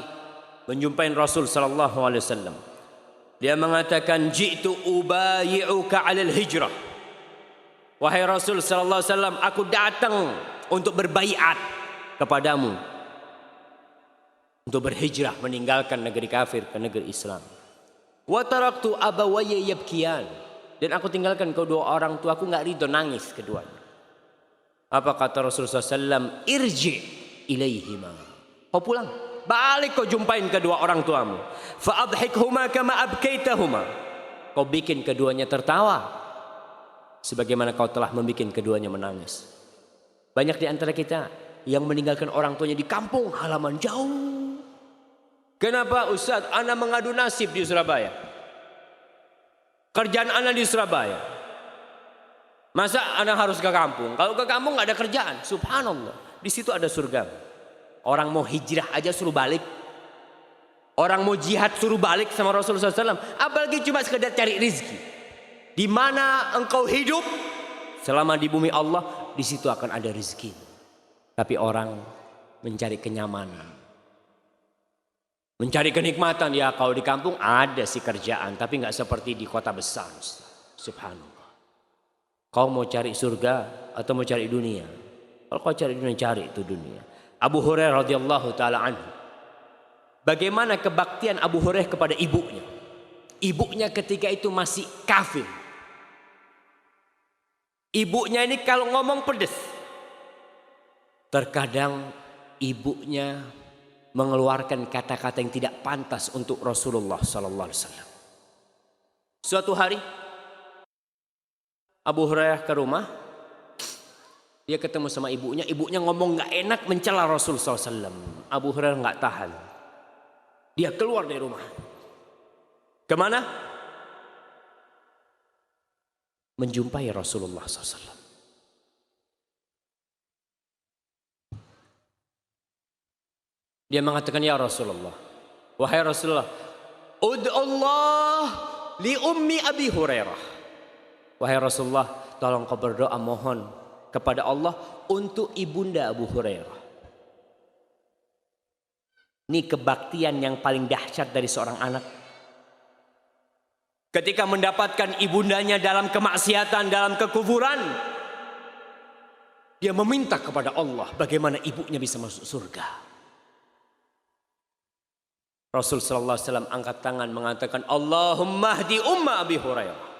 menjumpai Rasul sallallahu alaihi wasallam. Dia mengatakan, ji'tu ubayi'uka 'alal hijrah. Wahai Rasul sallallahu alaihi wasallam, aku datang untuk berbaiat kepadamu untuk berhijrah meninggalkan negeri kafir ke negeri Islam. Wa taraktu abawayya yabkiyan, dan aku tinggalkan kedua orang tuaku nggak ridho, nangis keduanya. Apa kata Rasulullah SAW? Irji ilaihima. Kau pulang balik kau jumpain kedua orang tuamu. Fa'adhikhuma kama abkaitahuma. Kau bikin keduanya tertawa sebagaimana kau telah membuat keduanya menangis. Banyak di antara kita yang meninggalkan orang tuanya di kampung halaman jauh. Kenapa Ustaz? Ana mengadu nasib di Surabaya. Kerjaan ana di Surabaya. Masa ana harus ke kampung? Kalau ke kampung nggak ada kerjaan. Subhanallah. Di situ ada surga. Orang mau hijrah aja suruh balik. Orang mau jihad suruh balik sama Rasulullah SAW. Apalagi cuma sekedar cari rizki. Di mana engkau hidup selama di bumi Allah, di situ akan ada rizki. Tapi orang mencari kenyamanan, mencari kenikmatan. Ya kalau di kampung ada sih kerjaan, tapi nggak seperti di kota besar. Subhanallah. Kau mau cari surga atau mau cari dunia? Kalau kau cari dunia, cari itu dunia. Abu Hurairah radhiyallahu taala anhu. Bagaimana kebaktian Abu Hurairah kepada ibunya? Ibunya ketika itu masih kafir. Ibunya ini kalau ngomong pedes. Terkadang ibunya mengeluarkan kata-kata yang tidak pantas untuk Rasulullah sallallahu alaihi wasallam. Suatu hari Abu Hurairah ke rumah. Dia ketemu sama ibunya. Ibunya ngomong gak enak mencela Rasul sallallahu alaihi wasallam. Abu Hurairah gak tahan. Dia keluar dari rumah. Kemana? Menjumpai Rasulullah SAW. Dia mengatakan, ya Rasulullah, wahai Rasulullah, ud'ullah li ummi Abi Hurairah. Wahai Rasulullah, tolong kau berdoa mohon kepada Allah untuk ibunda Abu Hurairah. Ini kebaktian yang paling dahsyat dari seorang anak. Ketika mendapatkan ibundanya dalam kemaksiatan, dalam kekufuran, dia meminta kepada Allah bagaimana ibunya bisa masuk surga. Rasul sallallahu alaihi wasallam angkat tangan mengatakan, Allahumma hdi umma Abi Hurairah.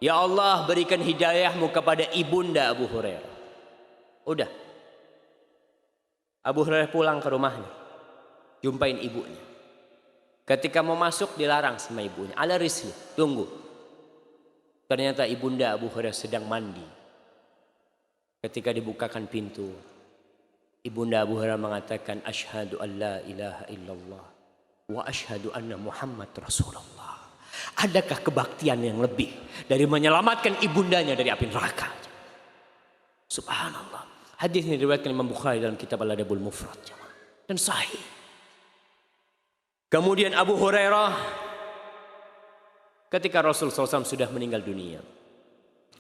Ya Allah, berikan hidayahmu kepada ibunda Abu Hurairah. Udah. Abu Hurairah pulang ke rumahnya. Jumpain ibunya. Ketika mau masuk dilarang sama ibunya. Ala risli, tunggu. Ternyata ibunda Abu Hurairah sedang mandi. Ketika dibukakan pintu, ibunda Abu Hurairah mengatakan, Asyhadu an la ilaha illallah wa asyhadu anna Muhammad Rasulullah. Adakah kebaktian yang lebih dari menyelamatkan ibundanya dari api neraka? Subhanallah. Hadis ini diriwayatkan Imam Bukhari dalam kitab Al-Adabul Mufrad dan sahih. Kemudian Abu Hurairah ketika Rasul SAW sudah meninggal dunia.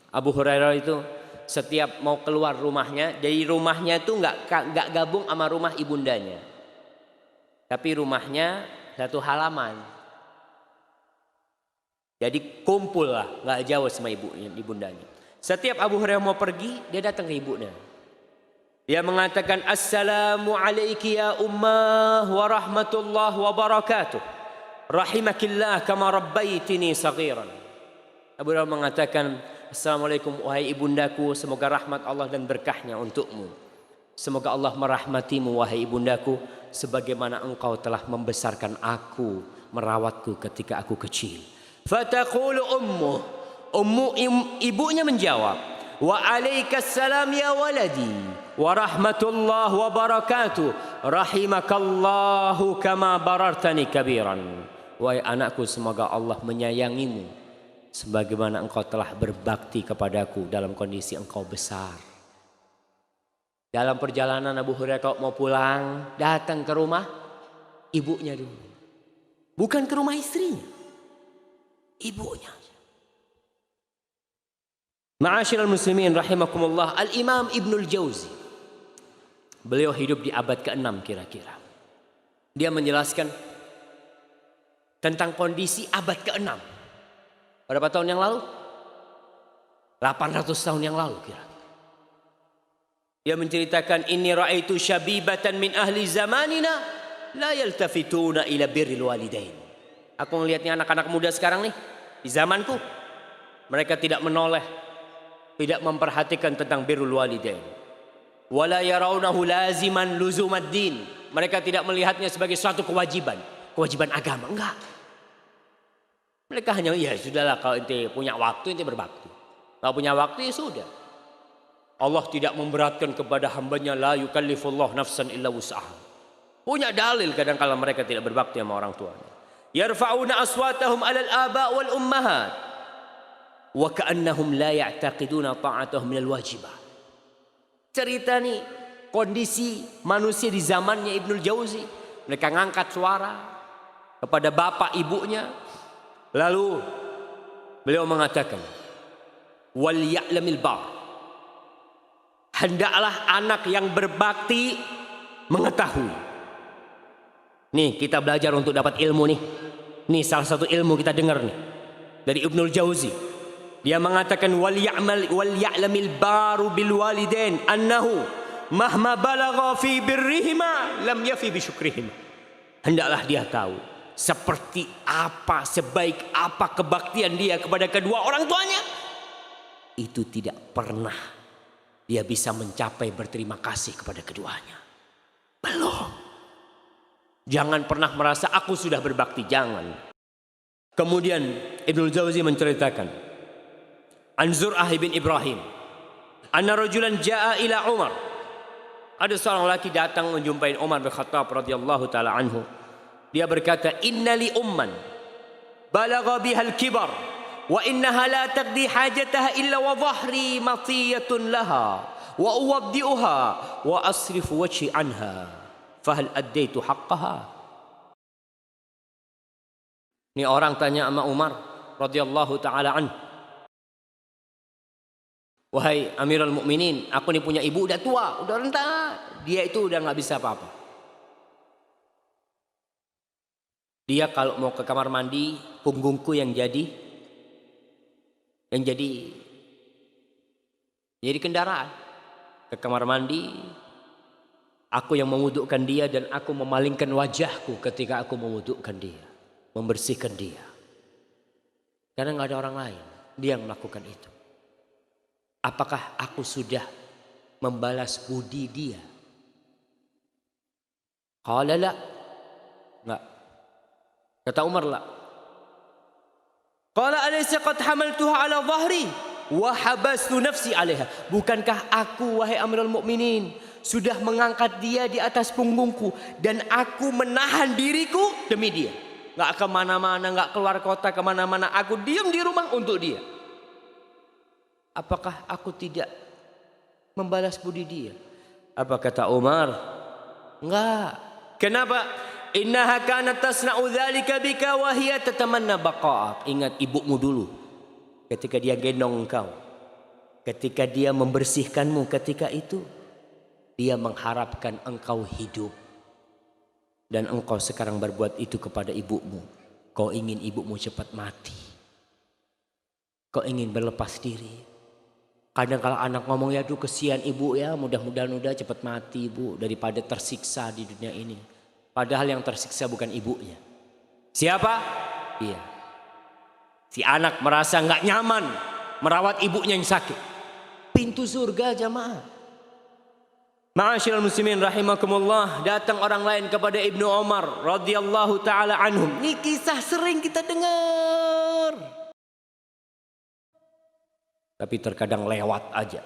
Abu Hurairah itu setiap mau keluar rumahnya, dari rumahnya itu nggak gabung sama rumah ibundanya. Tapi rumahnya satu halaman. Jadi kumpul lah, nggak jauh sama ibundanya. Setiap Abu Hurairah mau pergi, dia datang ke ibunya. Dia mengatakan, Assalamu alaiki ya ummah wa rahmatullah wa barakatuh. Rahimakillah kama rabbaitini saghiran. Abu Hurairah mengatakan, Assalamualaikum wahai ibundaku, semoga rahmat Allah dan berkahnya untukmu. Semoga Allah merahmatimu wahai ibundaku, sebagaimana engkau telah membesarkan aku, merawatku ketika aku kecil. Fataqulu ibunya menjawab, wa alaikassalam ya waladi. Wa rahmatullah wa barakatuh. Rahimakallahu kama barartani kabiran. Wahai anakku, semoga Allah menyayangimu sebagaimana engkau telah berbakti kepadaku dalam kondisi engkau besar. Dalam perjalanan Abu Hurairah kalau mau pulang, datang ke rumah ibunya dulu. Bukan ke rumah istrinya. Ibunya. Ma'asyiral muslimin rahimakumullah, Al-Imam Ibnul Jauzi. Beliau hidup di abad ke-6 kira-kira. Dia menjelaskan tentang kondisi abad ke-6. Berapa tahun yang lalu? 800 tahun yang lalu kira. Dia menceritakan, Inni ra'aitu syabibatan min ahli zamanina la yaltafituna ila birril walidain. Aku melihatnya anak-anak muda sekarang nih, di zamanku, mereka tidak menoleh, tidak memperhatikan tentang birrul walidain. Wala yarawnahu laziman luzumad din. Mereka tidak melihatnya sebagai suatu kewajiban agama, enggak. Mereka hanya, ya sudahlah, kalau ente punya waktu ente berbakti. Kalau punya waktu ya sudah. Allah tidak memberatkan kepada hambanya, la yukallifullah nafsan illa wus'aha. Punya dalil kadang kala mereka tidak berbakti sama orang tuanya. Yarfa'una aswatahum 'alal aba' wal ummahat wa ka'annahum la ya'taqiduna ta'atahum minal wajibat. Cerita nih kondisi manusia di zamannya Ibnul Jauzi. Mereka ngangkat suara kepada bapak ibunya. Lalu beliau mengatakan, wal ya'lamil bar. Hendaklah anak yang berbakti mengetahui. Nih kita belajar untuk dapat ilmu nih. Nih salah satu ilmu kita dengar nih dari Ibnul Jauzi. Dia mengatakan wal ya'lamil baru bil walidain annahu mahma balagha fi birrihima lam yafi bi syukrihima. Hendaklah dia tahu seperti apa, sebaik apa kebaktian dia kepada kedua orang tuanya, itu tidak pernah dia bisa mencapai berterima kasih kepada keduanya. Belum. Jangan pernah merasa aku sudah berbakti, jangan. Kemudian Ibnul Jauzi menceritakan an Zur'ah bin Ibrahim anna rajulan jaa ila Umar. Ada seorang laki datang menjumpai Umar bin Khattab radhiyallahu taala anhu. Dia berkata, innali umman balagha bihal kibar wa innaha la taqdi hajataha illa wa dhahri matiyatun laha wa uwaddi'uha wa asrifu wajhi anha fahal addaitu haqqaha. Ini orang tanya sama Umar radhiyallahu taala anhu, wahai Amirul Mukminin, aku nih punya ibu udah tua, udah renta, dia itu udah nggak bisa apa-apa. Dia kalau mau ke kamar mandi, punggungku yang jadi kendaraan. Ke kamar mandi, aku yang mewudukkan dia dan aku memalingkan wajahku ketika aku mewudukkan dia, membersihkan dia. Karena nggak ada orang lain, dia yang melakukan itu. Apakah aku sudah membalas budi dia? Qala la. Enggak. Kata Umar, la. Qala alaysa qad hamaltuha ala dhahri wa habastu nafsi 'alaiha. Bukankah aku, wahai Amirul Mukminin, sudah mengangkat dia di atas punggungku dan aku menahan diriku demi dia. Enggak kemana-mana, enggak keluar kota kemana-mana, aku diam di rumah untuk dia. Apakah aku tidak membalas budi dia? Apa kata Umar? Enggak. Kenapa? Innaha kanat tasna'u dzalika bika wa hiya tatamanna baqa'ak. Ingat ibumu dulu ketika dia gendong engkau, ketika dia membersihkanmu, ketika itu dia mengharapkan engkau hidup. Dan engkau sekarang berbuat itu kepada ibumu. Kau ingin ibumu cepat mati. Kau ingin berlepas diri. Kadang kalau anak ngomong, ya aduh kesian ibu ya, mudah-mudahan udah cepat mati ibu daripada tersiksa di dunia ini. Padahal yang tersiksa bukan ibunya. Siapa? Dia. Si anak merasa nggak nyaman merawat ibunya yang sakit. Pintu surga jamaah. Ma'asyiral muslimin rahimakumullah, datang orang lain kepada Ibnu Umar radhiyallahu taala anhum. Ini kisah sering kita dengar. Tapi terkadang lewat aja.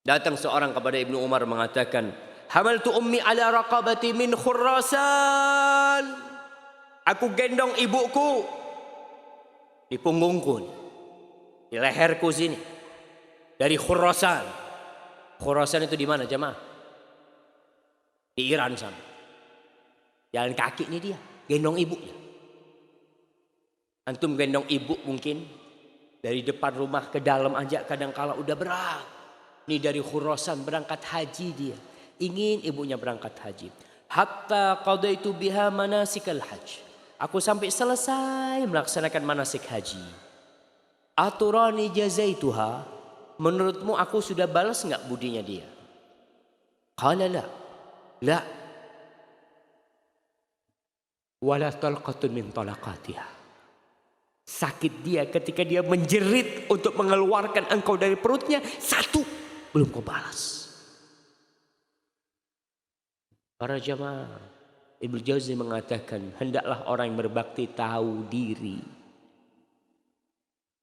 Datang seorang kepada Ibnu Umar mengatakan, hamaltu ummi ala raqabati min Khurasan. Aku gendong ibuku di punggungku, di leherku sini, dari Khurasan. Khurasan itu di mana jemaah? Di Iran sana. Jalan kaki ini dia, gendong ibunya. Antum gendong ibu mungkin dari depan rumah ke dalam aja kadang kala udah berat. Ini dari Khurasan berangkat haji dia. Ingin ibunya berangkat haji. Hatta qadaitu biha manasikal hajj. Aku sampai selesai melaksanakan manasik haji. Aturani jazaituha. Menurutmu aku sudah balas enggak budinya dia? Qala la. La. Wala talqatun min talaqatiha. Sakit dia ketika dia menjerit untuk mengeluarkan engkau dari perutnya, satu belum kau balas. Para jamaah, Ibnu Jauzi mengatakan, hendaklah orang yang berbakti tahu diri.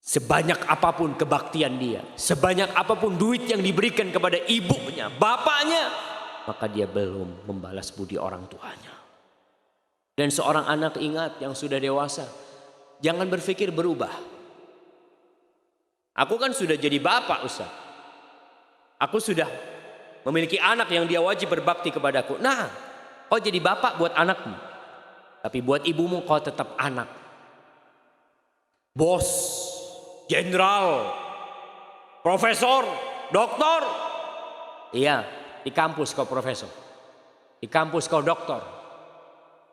Sebanyak apapun kebaktian dia, sebanyak apapun duit yang diberikan kepada ibunya, bapaknya, maka dia belum membalas budi orang tuanya. Dan seorang anak, ingat, yang sudah dewasa, jangan berpikir berubah. Aku kan sudah jadi bapak, Ustaz. Aku sudah memiliki anak yang dia wajib berbakti kepadaku. Nah, kau jadi bapak buat anakmu, tapi buat ibumu kau tetap anak. Bos, jenderal, profesor, doktor. Iya, di kampus kau profesor, di kampus kau doktor,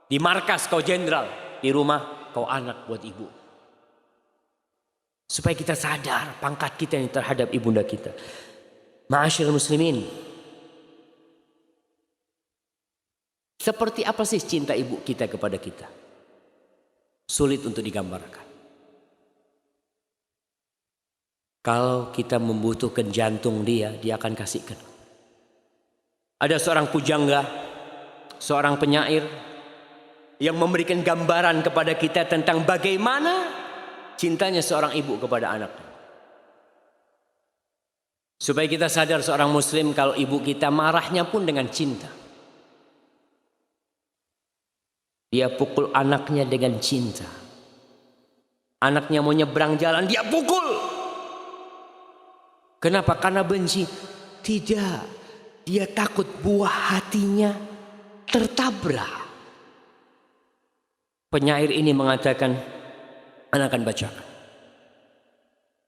di markas kau jenderal, di rumah kau anak buat ibu. Supaya kita sadar pangkat kita yang terhadap ibunda kita. Ma'asyiral muslimin, seperti apa sih cinta ibu kita kepada kita? Sulit untuk digambarkan. Kalau kita membutuhkan jantung dia akan kasihkan. Ada seorang pujangga, seorang penyair yang memberikan gambaran kepada kita tentang bagaimana cintanya seorang ibu kepada anaknya. Supaya kita sadar seorang muslim, kalau ibu kita marahnya pun dengan cinta. Dia pukul anaknya dengan cinta. Anaknya mau nyebrang jalan, dia pukul. Kenapa? Karena benci? Tidak. Dia takut buah hatinya tertabrak. Penyair ini mengatakan, anak akan bacakan.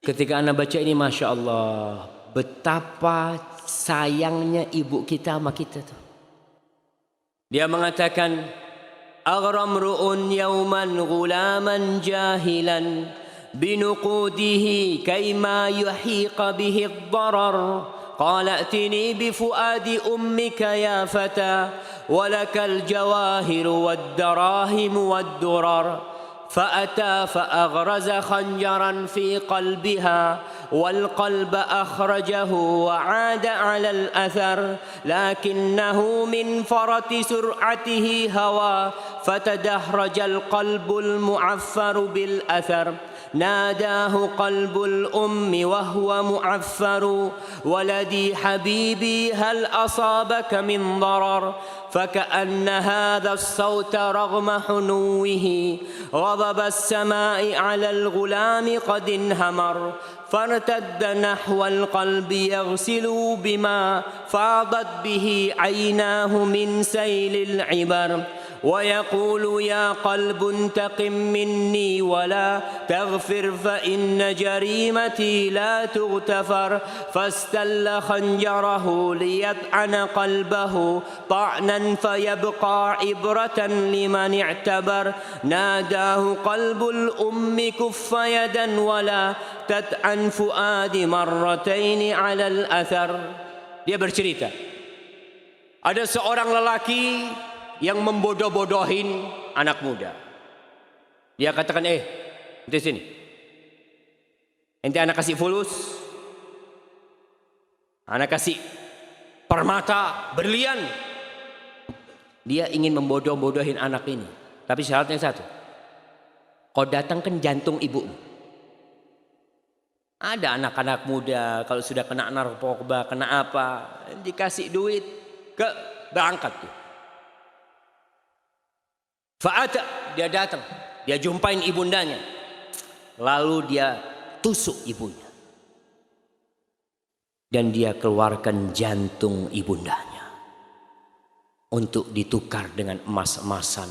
Ketika anak baca ini, Masya Allah, betapa sayangnya ibu kita sama kita tuh. Dia mengatakan, aghramru'un yawman ghulaman jahilan binuqudihi kayma yuhiqa bihi ad-darar. Qala atini bifuadi ummika ya fata walakal jawahiru wad-darahim wad-durar. فأتى فأغرز خنجرا في قلبها والقلب أخرجه وعاد على الأثر لكنه من فرط سرعته هوى فتدحرج القلب المعفر بالأثر ناداه قلب الأم وهو معفر ولدي حبيبي هل أصابك من ضرر فكأن هذا الصوت رغم حنوه غضب السماء على الغلام قد انهمر فارتد نحو القلب يغسل بما فاضت به عيناه من سيل العبر ويقول يا قلب انتقم مني ولا تغفر فإن جريمتي لا تغتفر فاستل خنجره ليطعن قلبه طعنا فيبقى عبرة لمن اعتبر ناداه قلب الأم كف يدا ولا تطعن فؤاد مرتين على الأثر. Dia bercerita, ada seorang lelaki yang membodoh-bodohin anak muda. Dia katakan, ente sini. Ente anak kasih fulus. Anak kasih permata, berlian. Dia ingin membodoh-bodohin anak ini. Tapi syaratnya satu. Kau datangkan jantung ibumu. Ada anak-anak muda kalau sudah kena narkoba, kena apa, dikasih duit, berangkat tuh. Fa'ata, dia datang, dia jumpain ibundanya, lalu dia tusuk ibunya, dan dia keluarkan jantung ibundanya untuk ditukar dengan emas-emasan,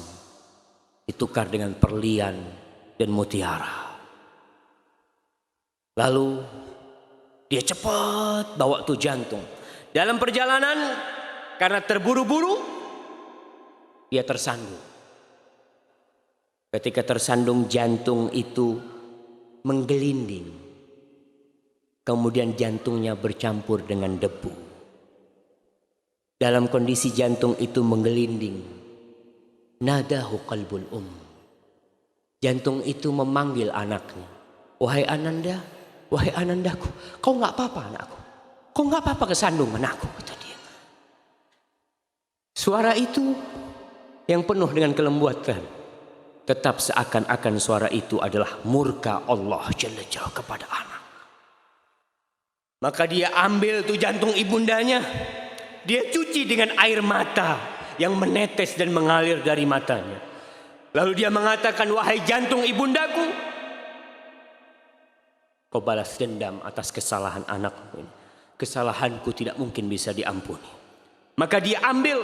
ditukar dengan perlian dan mutiara. Lalu dia cepat bawa tuh jantung. Dalam perjalanan, karena terburu-buru, dia tersandung. Ketika tersandung, jantung itu menggelinding. Kemudian jantungnya bercampur dengan debu. Dalam kondisi jantung itu menggelinding, nadahu qalbul Jantung itu memanggil anaknya. Wahai Ananda, wahai Anandaku, kau nggak apa-apa anakku. Kau nggak apa-apa kesandung anakku, kata dia. Suara itu yang penuh dengan kelembutan, tetap seakan-akan suara itu adalah murka Allah Jalla Jalla kepada anak. Maka dia ambil tuh jantung ibundanya, dia cuci dengan air mata yang menetes dan mengalir dari matanya. Lalu dia mengatakan, wahai jantung ibundaku, kau balas dendam atas kesalahan anakmu ini. Kesalahanku tidak mungkin bisa diampuni. Maka dia ambil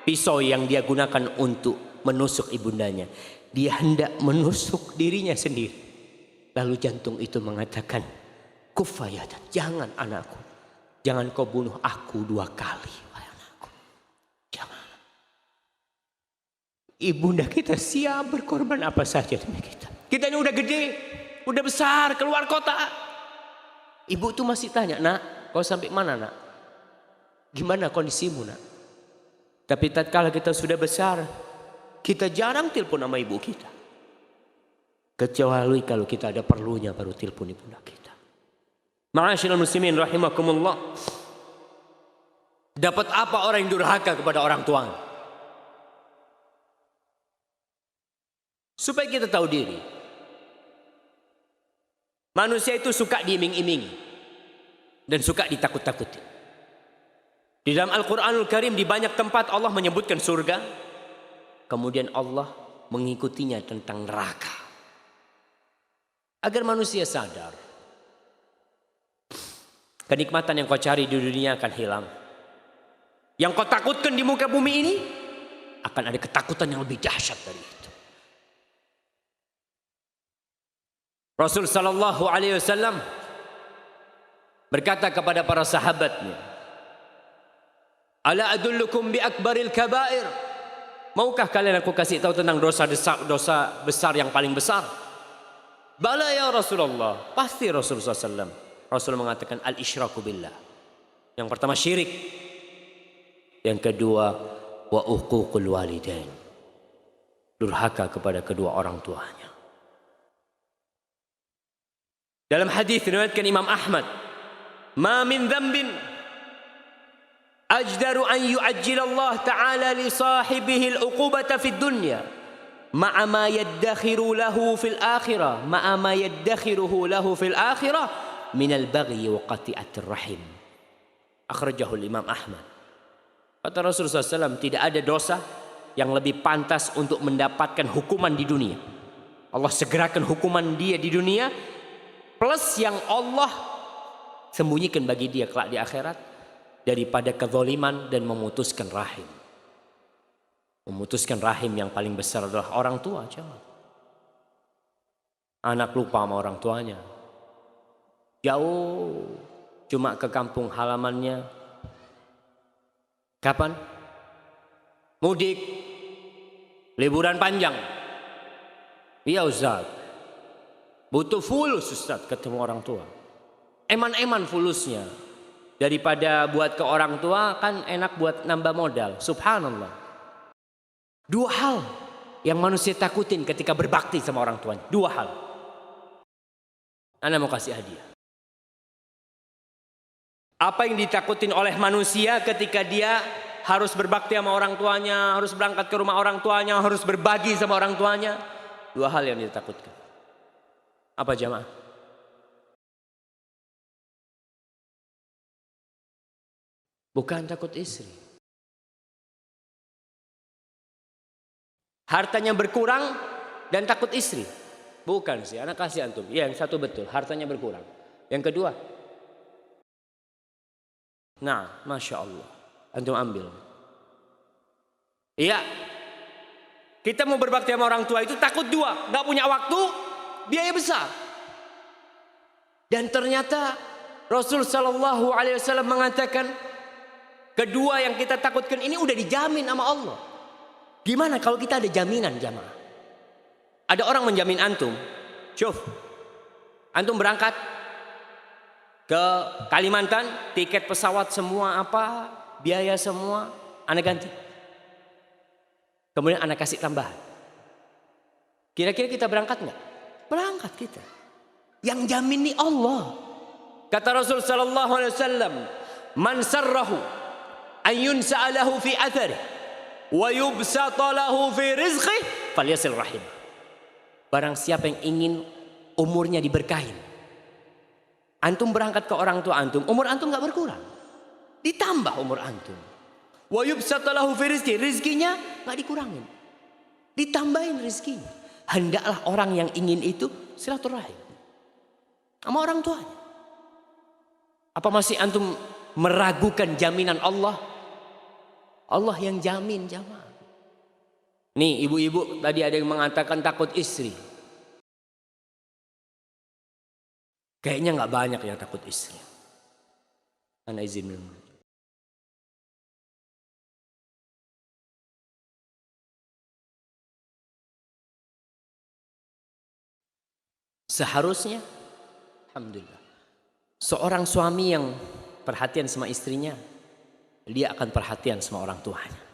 pisau yang dia gunakan untuk menusuk ibundanya. Dia hendak menusuk dirinya sendiri. Lalu jantung itu mengatakan, kufayatan, jangan anakku. Jangan kau bunuh aku 2 kali. Wahai anakku, jangan. Ibunda kita siap berkorban apa saja demi kita. Kita ini udah gede, udah besar, keluar kota. Ibu tuh masih tanya, nak, kau sampai mana nak? Gimana kondisimu nak? Tapi tatkala kita sudah besar, kita jarang telepon sama ibu kita. Kecuali kalau kita ada perlunya baru telepon ibunda kita. Ma'asyiral muslimin rahimakumullah. Dapat apa orang yang durhaka kepada orang tuanya? Supaya kita tahu diri. Manusia itu suka diiming-imingi dan suka ditakut-takuti. Di dalam Al-Quranul Karim di banyak tempat Allah menyebutkan surga, kemudian Allah mengikutinya tentang neraka. Agar manusia sadar, kenikmatan yang kau cari di dunia akan hilang. Yang kau takutkan di muka bumi ini, akan ada ketakutan yang lebih dahsyat dari itu. Rasul sallallahu alaihi wasallam berkata kepada para sahabatnya, ala adullukum bi akbaril kabair, maukah kalian aku kasih tahu tentang dosa besar yang paling besar? Bala ya Rasulullah, pasti Rasulullah SAW. Rasul mengatakan al-isyraku billah. Yang pertama syirik, yang kedua wa uququl walidain, durhaka kepada kedua orang tuanya. Dalam hadis diriwayatkan Imam Ahmad, ma min dzambin ajdaru an yu'ajjilallah ta'ala li sahibihi al-uqubata fid dunya ma'a ma yaddakhiru lahu fil akhirah ma'a ma yaddakhiruhu lahu fil akhirah min al-baghi wa qati'atir rahim. Akhrajahu Imam Ahmad. Kata Rasulullah SAW, tidak ada dosa yang lebih pantas untuk mendapatkan hukuman di dunia. Allah segerakan hukuman dia di dunia, plus yang Allah sembunyikan bagi dia kelak di akhirat, daripada kezaliman dan memutuskan rahim. Memutuskan rahim yang paling besar adalah orang tua. Anak lupa sama orang tuanya, jauh cuma ke kampung halamannya. Kapan? Mudik, liburan panjang. Iya Ustaz, butuh fulus Ustaz ketemu orang tua. Eman-eman fulusnya. Daripada buat ke orang tua kan enak buat nambah modal. Subhanallah. 2 hal yang manusia takutin ketika berbakti sama orang tuanya. 2 hal. Ana mau kasih hadiah. Apa yang ditakutin oleh manusia ketika dia harus berbakti sama orang tuanya, harus berangkat ke rumah orang tuanya, harus berbagi sama orang tuanya? 2 hal yang ditakutkan. Apa jamaah? Bukan takut istri. Hartanya berkurang dan takut istri. Bukan sih, anak kasih antum. Ya, yang satu betul, hartanya berkurang. Yang kedua, nah, Masya Allah, antum ambil. Iya, kita mau berbakti sama orang tua itu takut 2, gak punya waktu, biaya besar. Dan ternyata Rasul Sallallahu Alaihi Wasallam mengatakan, kedua yang kita takutkan ini udah dijamin sama Allah. Gimana kalau kita ada jaminan jamaah? Ada orang menjamin antum. Syuf, antum berangkat ke Kalimantan, tiket pesawat semua apa, biaya semua, ana ganti. Kemudian ana kasih tambahan. Kira-kira kita berangkat nggak? Berangkat kita. Yang jamin nih Allah. Kata Rasul Sallallahu Alaihi Wasallam, man sarrahu ayun sa'alahu fi athari wa yubsata lahu fi rizqih falyasil rahim. Barang siapa yang ingin umurnya diberkahin, antum berangkat ke orang tua antum, umur antum nggak berkurang, ditambah umur antum. Wa yubsata lahu fi rizqih, rizkinya nggak dikurangin, ditambahin rizkinya. Hendaklah orang yang ingin itu silaturahim sama orang tuanya. Apa masih antum meragukan jaminan Allah? Allah yang jamin jamaah. Nih ibu-ibu tadi ada yang mengatakan takut istri. Kayaknya nggak banyak yang takut istri. Ana izin dulu. Seharusnya, alhamdulillah, seorang suami yang perhatian sama istrinya, dia akan perhatian sama orang tuanya.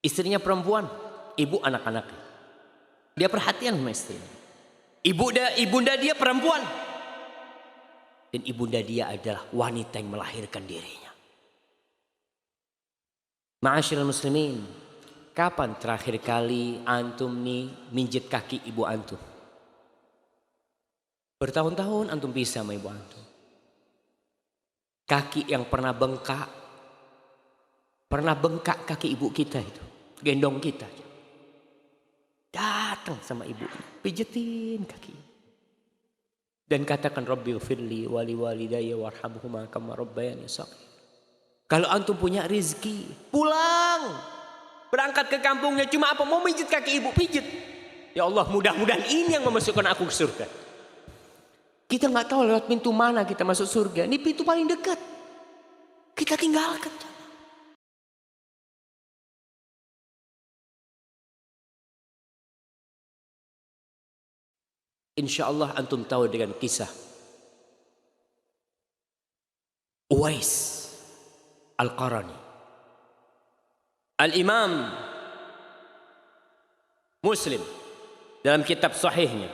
Istrinya perempuan, ibu anak-anaknya, dia perhatian sama istrinya. Ibunda dia perempuan, dan ibunda dia adalah wanita yang melahirkan dirinya. Ma'asyiral muslimin, kapan terakhir kali antum nih minjit kaki ibu antum? Bertahun-tahun antum pisah sama ibu antum. Kaki yang pernah bengkak kaki ibu kita itu, gendong kita. Datang sama ibu, pijetin kaki. Dan katakan Rabbi ghfirli wali walidayya warhamhuma kama rabbayani shaghira. Kalau antum punya rezeki, pulang. Berangkat ke kampungnya, cuma apa? Mau pijit kaki ibu, pijit. Ya Allah, mudah-mudahan ini yang memasukkan aku ke surga. Kita nggak tahu lewat pintu mana kita masuk surga. Ini pintu paling dekat. Kita tinggalkan. Insya Allah antum tahu dengan kisah Uwais Al-Qarani. Al-Imam Muslim dalam kitab sahihnya,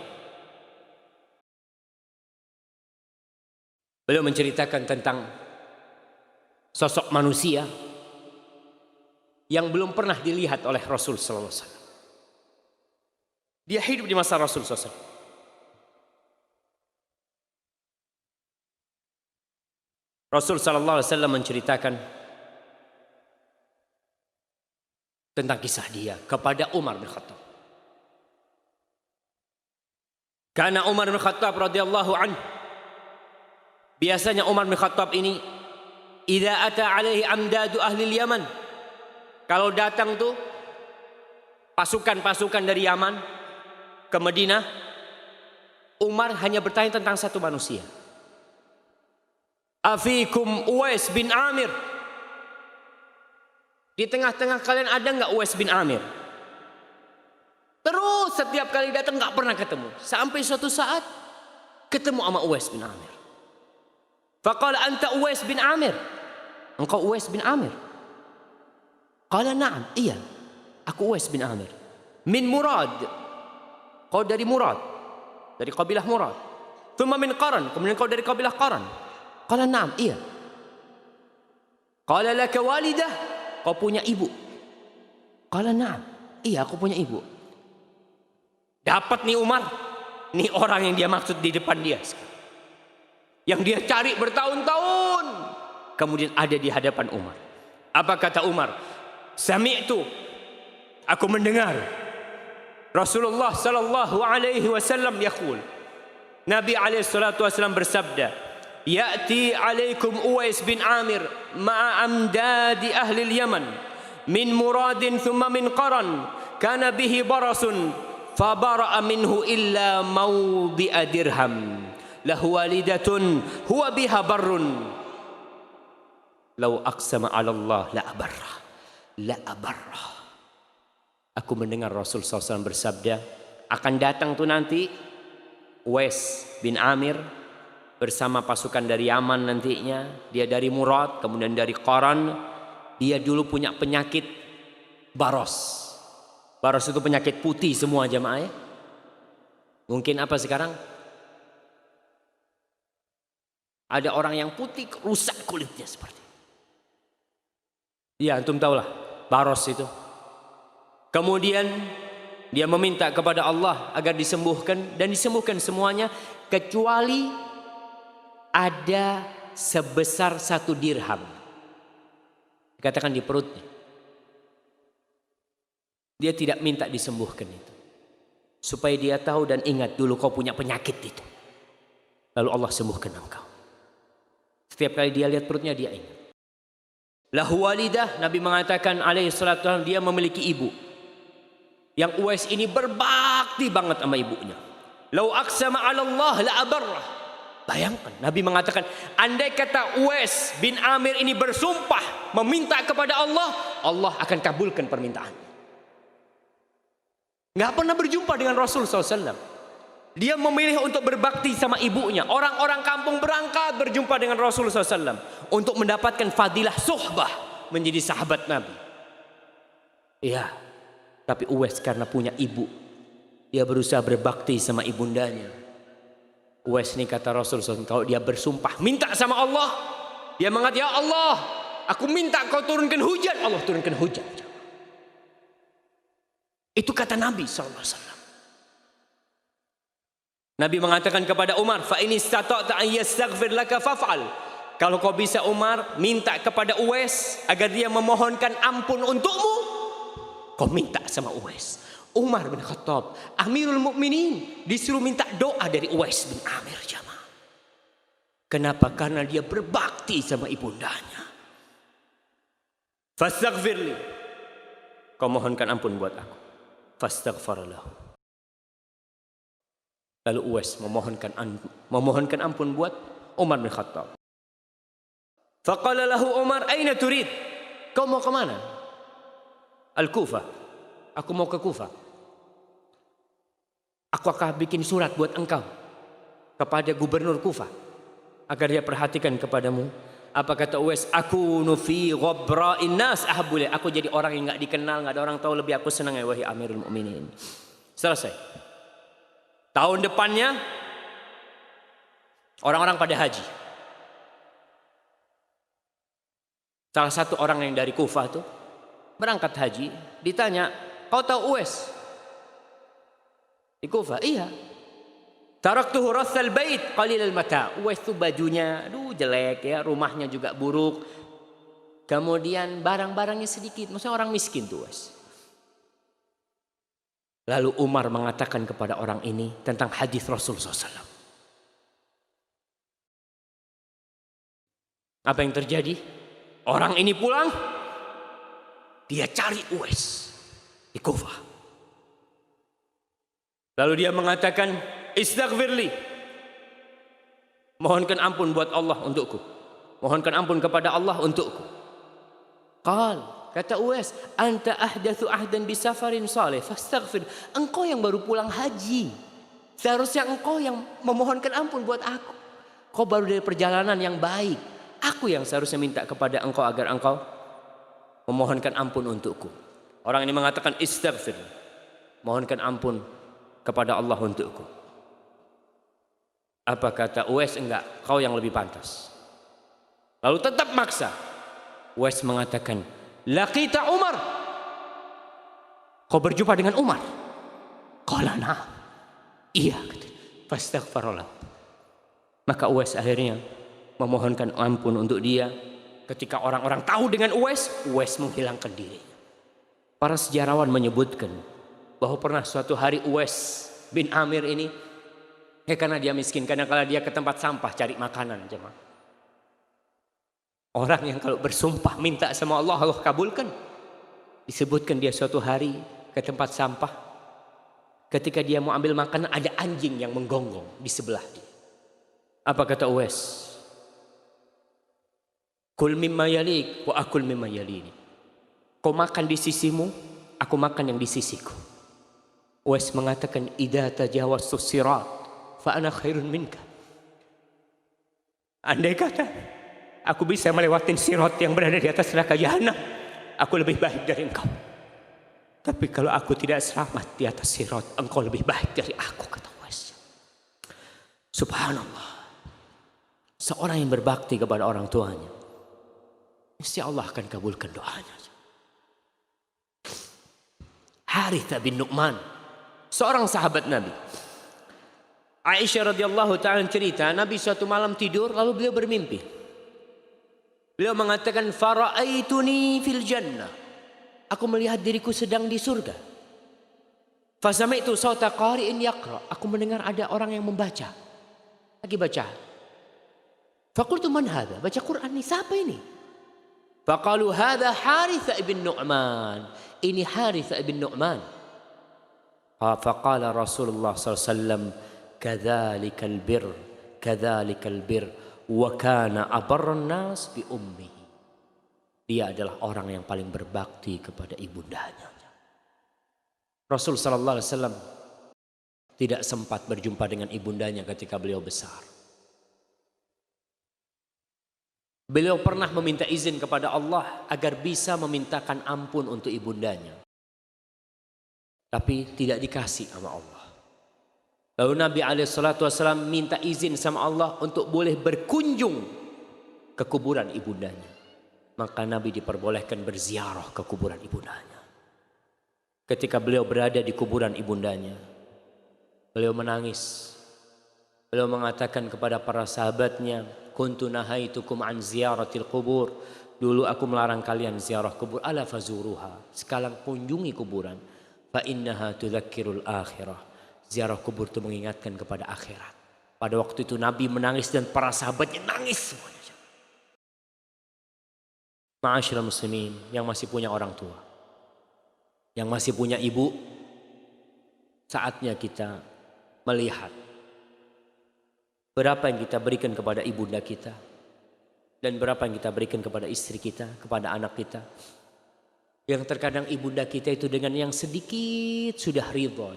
beliau menceritakan tentang sosok manusia yang belum pernah dilihat oleh Rasul sallallahu alaihi wasallam. Dia hidup di masa Rasul sallallahu alaihi wasallam. Rasul sallallahu alaihi wasallam menceritakan tentang kisah dia kepada Umar bin Khattab. Karena Umar bin Khattab radhiyallahu anhu, biasanya Umar bin Khattab ini idza ata alaihi amdadu ahli Yaman, kalau datang tuh pasukan-pasukan dari Yaman ke Madinah, Umar hanya bertanya tentang satu manusia. Afikum Uwais bin Amir. Di tengah-tengah kalian ada nggak Uwais bin Amir? Terus setiap kali datang nggak pernah ketemu. Sampai suatu saat ketemu sama Uwais bin Amir. Faqala anta Uwais bin Amir. Engkau Uwais bin Amir? Qala na'am, iya. Aku Uwais bin Amir. Min Murad. Kau dari Murad. Dari kabilah Murad. Thumma min Qaran. Kemudian kau dari kabilah Qaran. Qala na'am, iya. Qala laka walidah. Kau punya ibu? Qala na'am, iya aku punya ibu. Dapat nih Umar. Nih orang yang dia maksud di depan dia. Yang dia cari bertahun-tahun. Kemudian ada di hadapan Umar. Apa kata Umar? Sami'tu. Aku mendengar. Rasulullah sallallahu alaihi wasallam yaqul. Nabi alaihi salatu wasallam bersabda. Ya'ti alaikum Uwais bin Amir ma'a amdadi ahli Yaman min Muradin thumma min Qaran kana bihi barasun fabara'a minhu illa mawdi'a dirham lahu walidatun huwa biha barrun law aqsama 'ala Allah la abarra. Aku mendengar Rasul SAW bersabda, akan datang tuh nanti Uwais bin Amir bersama pasukan dari Yaman nantinya. Dia dari Murad, kemudian dari Qaran. Dia dulu punya penyakit baros. Baros itu penyakit putih semua jamaah ya. Mungkin apa sekarang? Ada orang yang putih rusak kulitnya seperti itu. Ya, antum tahulah, baros itu. Kemudian dia meminta kepada Allah agar disembuhkan, dan disembuhkan semuanya kecuali ada sebesar 1 dirham. Dikatakan di perutnya. Dia tidak minta disembuhkan itu, supaya dia tahu dan ingat dulu kau punya penyakit itu. Lalu Allah sembuhkan engkau. Setiap kali dia lihat perutnya dia ingat. Lahu walidah, Nabi mengatakan alaihi salatu wasallam, dia memiliki ibu. Yang Uwais ini berbakti banget sama ibunya. Lau aqsama 'ala Allah la abarrah. Bayangkan, Nabi mengatakan, andai kata Uwais bin Amir ini bersumpah meminta kepada Allah, Allah akan kabulkan permintaannya. Nggak pernah berjumpa dengan Rasul SAW. Dia memilih untuk berbakti sama ibunya. Orang-orang kampung berangkat berjumpa dengan Rasul SAW untuk mendapatkan fadilah suhbah, menjadi sahabat Nabi. Iya, tapi Uwais karena punya ibu, dia berusaha berbakti sama ibundanya. Uwais ini kata Rasul SAW, kalau dia bersumpah minta sama Allah, dia mengatakan, ya Allah, aku minta kau turunkan hujan. Allah turunkan hujan. Itu kata Nabi SAW. Nabi mengatakan kepada Umar, fa in istata'ta an yastaghfir laka faf'al. Kalau kau bisa Umar, minta kepada Uwais agar dia memohonkan ampun untukmu, kau minta sama Uwais. Umar bin Khattab, Amirul Mukminin, disuruh minta doa dari Uwais bin Amir, jamaah. Kenapa? Karena dia berbakti sama ibundanya. Fastaghfirli, kau mohonkan ampun buat aku. Fastaghfar lahu. Lalu Uwais memohonkan ampun buat Umar bin Khattab. Faqala lahu Umar, aina turid? Kau mau ke mana? Al-Kufah. Aku mau ke Kufah. Aku akan bikin surat buat engkau kepada gubernur Kufah agar dia perhatikan kepadamu. Apa kata Uwais? Aku nufi ghabra'in nas ahabbuli. Aku jadi orang yang enggak dikenal, enggak ada orang tahu, lebih aku senang ya wahai Amirul Mukminin. Selesai. Tahun depannya orang-orang pada haji. Salah satu orang yang dari Kufah tuh berangkat haji, ditanya, "Kau tahu Uwais?" Di Kufah, "Iya." Taraktuhu rassal bait qalilal mata. Uwais itu bajunya aduh jelek ya, rumahnya juga buruk. Kemudian barang-barangnya sedikit, maksudnya orang miskin tuh Uwais. Lalu Umar mengatakan kepada orang ini tentang hadis Rasulullah SAW. Apa yang terjadi? Orang ini pulang, dia cari Uwais di Kufah. Lalu dia mengatakan, istaghfirli, mohonkan ampun buat Allah untukku, mohonkan ampun kepada Allah untukku. Kata Uwais, anta ahdatsu ahdan bisafarin salih fastaghfir. Engkau yang baru pulang haji, seharusnya engkau yang memohonkan ampun buat aku. Kau baru dari perjalanan yang baik, aku yang seharusnya minta kepada engkau agar engkau memohonkan ampun untukku. Orang ini mengatakan istaghfir, mohonkan ampun kepada Allah untukku. Apa kata Uwais? Enggak, kau yang lebih pantas. Lalu tetap maksa. Uwais mengatakan, laqita Umar, kau berjumpa dengan Umar? Qala na'am, iya. Fastaghfarallah. Maka Uwais akhirnya memohonkan ampun untuk dia. Ketika orang-orang tahu dengan Uwais, Uwais menghilangkan dirinya. Para sejarawan menyebutkan bahwa pernah suatu hari Uwais bin Amir ini, karena dia miskin, kadang-kadang dia ke tempat sampah cari makanan, jemaah. Orang yang kalau bersumpah minta sama Allah, Allah kabulkan. Disebutkan dia suatu hari ke tempat sampah, ketika dia mau ambil makanan ada anjing yang menggonggong di sebelah dia. Apa kata Uwais? Kul mimma yalik wa akul mimma yalini. Kau makan di sisimu, aku makan yang di sisiku. Uwais mengatakan, idza tajawaztu sirat fa ana khairun minka. Andai kata aku bisa melewati sirat yang berada di atas neraka jahanam, aku lebih baik dari engkau. Tapi kalau aku tidak selamat di atas sirat, engkau lebih baik dari aku, kata Uwais. Subhanallah. Seorang yang berbakti kepada orang tuanya, Mesti Allah akan kabulkan doanya. Harithah bin Nu'man, seorang sahabat Nabi. Aisyah radhiyallahu ta'ala cerita, Nabi suatu malam tidur lalu beliau bermimpi. Beliau mengatakan, fara'aituni fil jannah. Aku melihat diriku sedang di surga. Fasami'tu sawta qari'in yaqra. Aku mendengar ada orang yang membaca. Lagi baca. Faqultu man hadha? Baca Quran ini, siapa ini? Faqalu hadha Harithah bin Nu'man. Ini Harithah bin Nu'man. Faqala Rasulullah SAW, kadzalikal bir, kadzalikal bir, wa kana abarran nas bi ummihi. Dia adalah orang yang paling berbakti kepada ibundanya. Rasul sallallahu alaihi wasallam tidak sempat berjumpa dengan ibundanya ketika beliau besar. Beliau pernah meminta izin kepada Allah agar bisa memintakan ampun untuk ibundanya. Tapi tidak dikasih sama Allah. Lalu Nabi SAW minta izin sama Allah untuk boleh berkunjung ke kuburan ibundanya. Maka Nabi diperbolehkan berziarah ke kuburan ibundanya. Ketika beliau berada di kuburan ibundanya, beliau menangis. Beliau mengatakan kepada para sahabatnya, kuntu nahaitukum an ziyaratil kubur. Dulu aku melarang kalian ziarah kubur. Ala fazuruha. Sekarang kunjungi kuburan. Fa innaha tudzakkirul akhirah. Ziarah kubur itu mengingatkan kepada akhirat. Pada waktu itu Nabi menangis dan para sahabatnya nangis semuanya. Ma'asyiral muslimin yang masih punya orang tua, yang masih punya ibu, saatnya kita melihat berapa yang kita berikan kepada ibunda kita dan berapa yang kita berikan kepada istri kita, kepada anak kita. Yang terkadang ibunda kita itu dengan yang sedikit sudah ridha.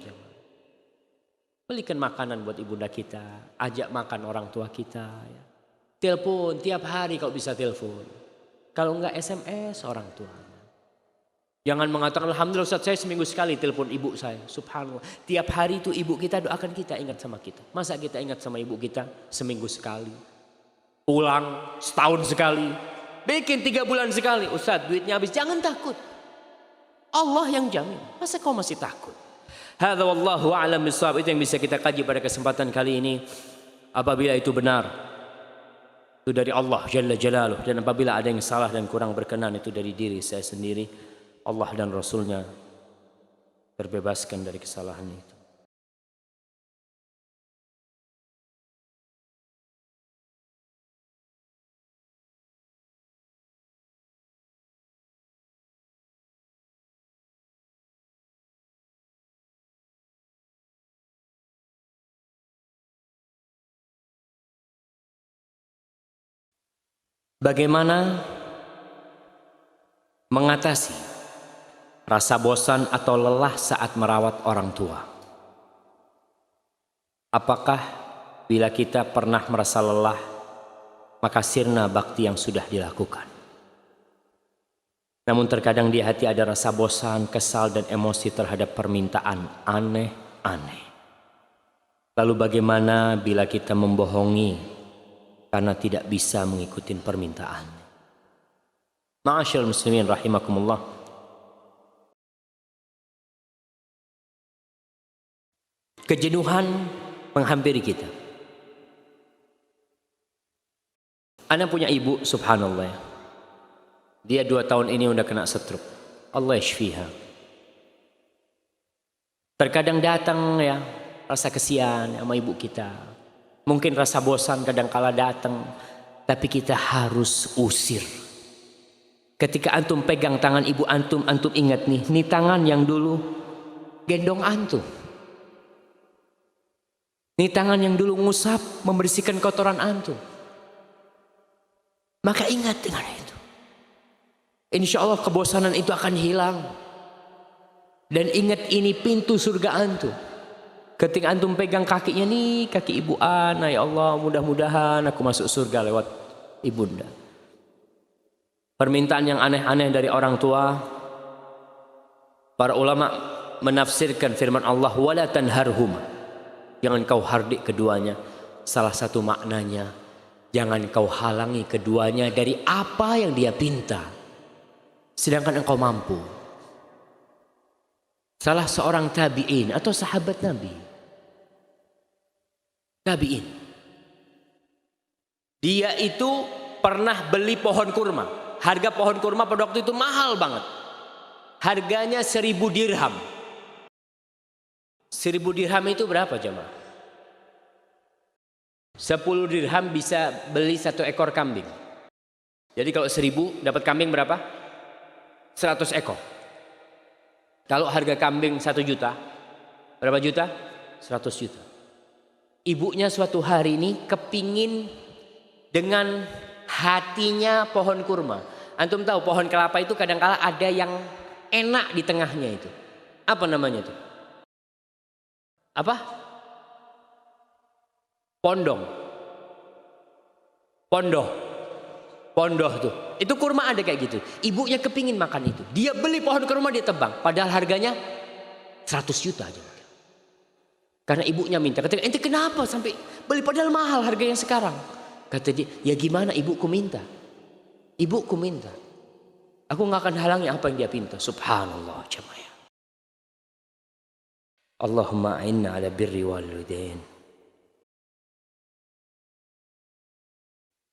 Belikan makanan buat ibunda kita, ajak makan orang tua kita. Telepon tiap hari kalau bisa telepon. Kalau enggak SMS orang tua. Jangan mengatakan alhamdulillah Ustaz saya seminggu sekali telepon ibu saya. Subhanallah. Tiap hari itu ibu kita doakan kita, ingat sama kita. Masa kita ingat sama ibu kita seminggu sekali? Pulang setahun sekali. Bikin 3 bulan sekali. Ustaz duitnya habis. Jangan takut. Allah yang jamin. Masa kau masih takut? Hadza wallahu a'lam bishawab. Itu yang bisa kita kaji pada kesempatan kali ini. Apabila itu benar, itu dari Allah Jalla Jalaluh. Dan apabila ada yang salah dan kurang berkenan, itu dari diri saya sendiri. Allah dan Rasulnya terbebaskan dari kesalahan itu. Bagaimana mengatasi rasa bosan atau lelah saat merawat orang tua? Apakah bila kita pernah merasa lelah, maka sirna bakti yang sudah dilakukan? Namun terkadang di hati ada rasa bosan, kesal dan emosi terhadap permintaan aneh-aneh. Lalu bagaimana bila kita membohongi karena tidak bisa mengikuti permintaan? Ma'asyiral muslimin rahimakumullah. Kejenuhan menghampiri kita. Ana punya ibu, subhanallah. Dia 2 tahun ini udah kena stroke. Allah yashfiha. Terkadang datang ya rasa kesian sama ibu kita. Mungkin rasa bosan kadang-kala datang, tapi kita harus usir. Ketika antum pegang tangan ibu antum, antum ingat nih tangan yang dulu gendong antum. Nih tangan yang dulu ngusap, membersihkan kotoran antum. Maka ingat dengan itu. Insya Allah kebosanan itu akan hilang. Dan ingat ini pintu surga antum. Ketika antum pegang kakinya nih, kaki ibu ana, ya Allah mudah-mudahan aku masuk surga lewat ibunda. Permintaan yang aneh-aneh dari orang tua. Para ulama menafsirkan firman Allah, wala tanharhuma. Jangan kau hardik keduanya. Salah satu maknanya, Jangan kau halangi keduanya dari apa yang dia pinta, sedangkan engkau mampu. Salah seorang tabi'in atau sahabat Nabi, tabi'in, dia itu pernah beli pohon kurma. Harga pohon kurma pada waktu itu mahal banget. Harganya 1.000 dirham. 1.000 dirham itu berapa jemaah? 10 dirham bisa beli 1 ekor kambing. Jadi kalau 1.000 dapat kambing berapa? 100 ekor. Kalau harga kambing 1 juta, berapa juta? 100 juta. Ibunya suatu hari ini kepingin dengan hatinya pohon kurma. Antum tahu pohon kelapa itu kadang-kala ada yang enak di tengahnya itu. Apa namanya itu? Apa? Pondong. Pondoh tuh. Itu kurma ada kayak gitu. Ibunya kepingin makan itu. Dia beli pohon kurma, dia tebang. Padahal harganya 100 juta aja. Karena ibunya minta. Kata, ente kenapa sampai beli padahal mahal harganya sekarang? Kata dia, ya gimana ibuku minta. Ibuku minta. Aku gak akan halangi apa yang dia pinta. Subhanallah jemaah. Allahumma a'inna ala birri walidain.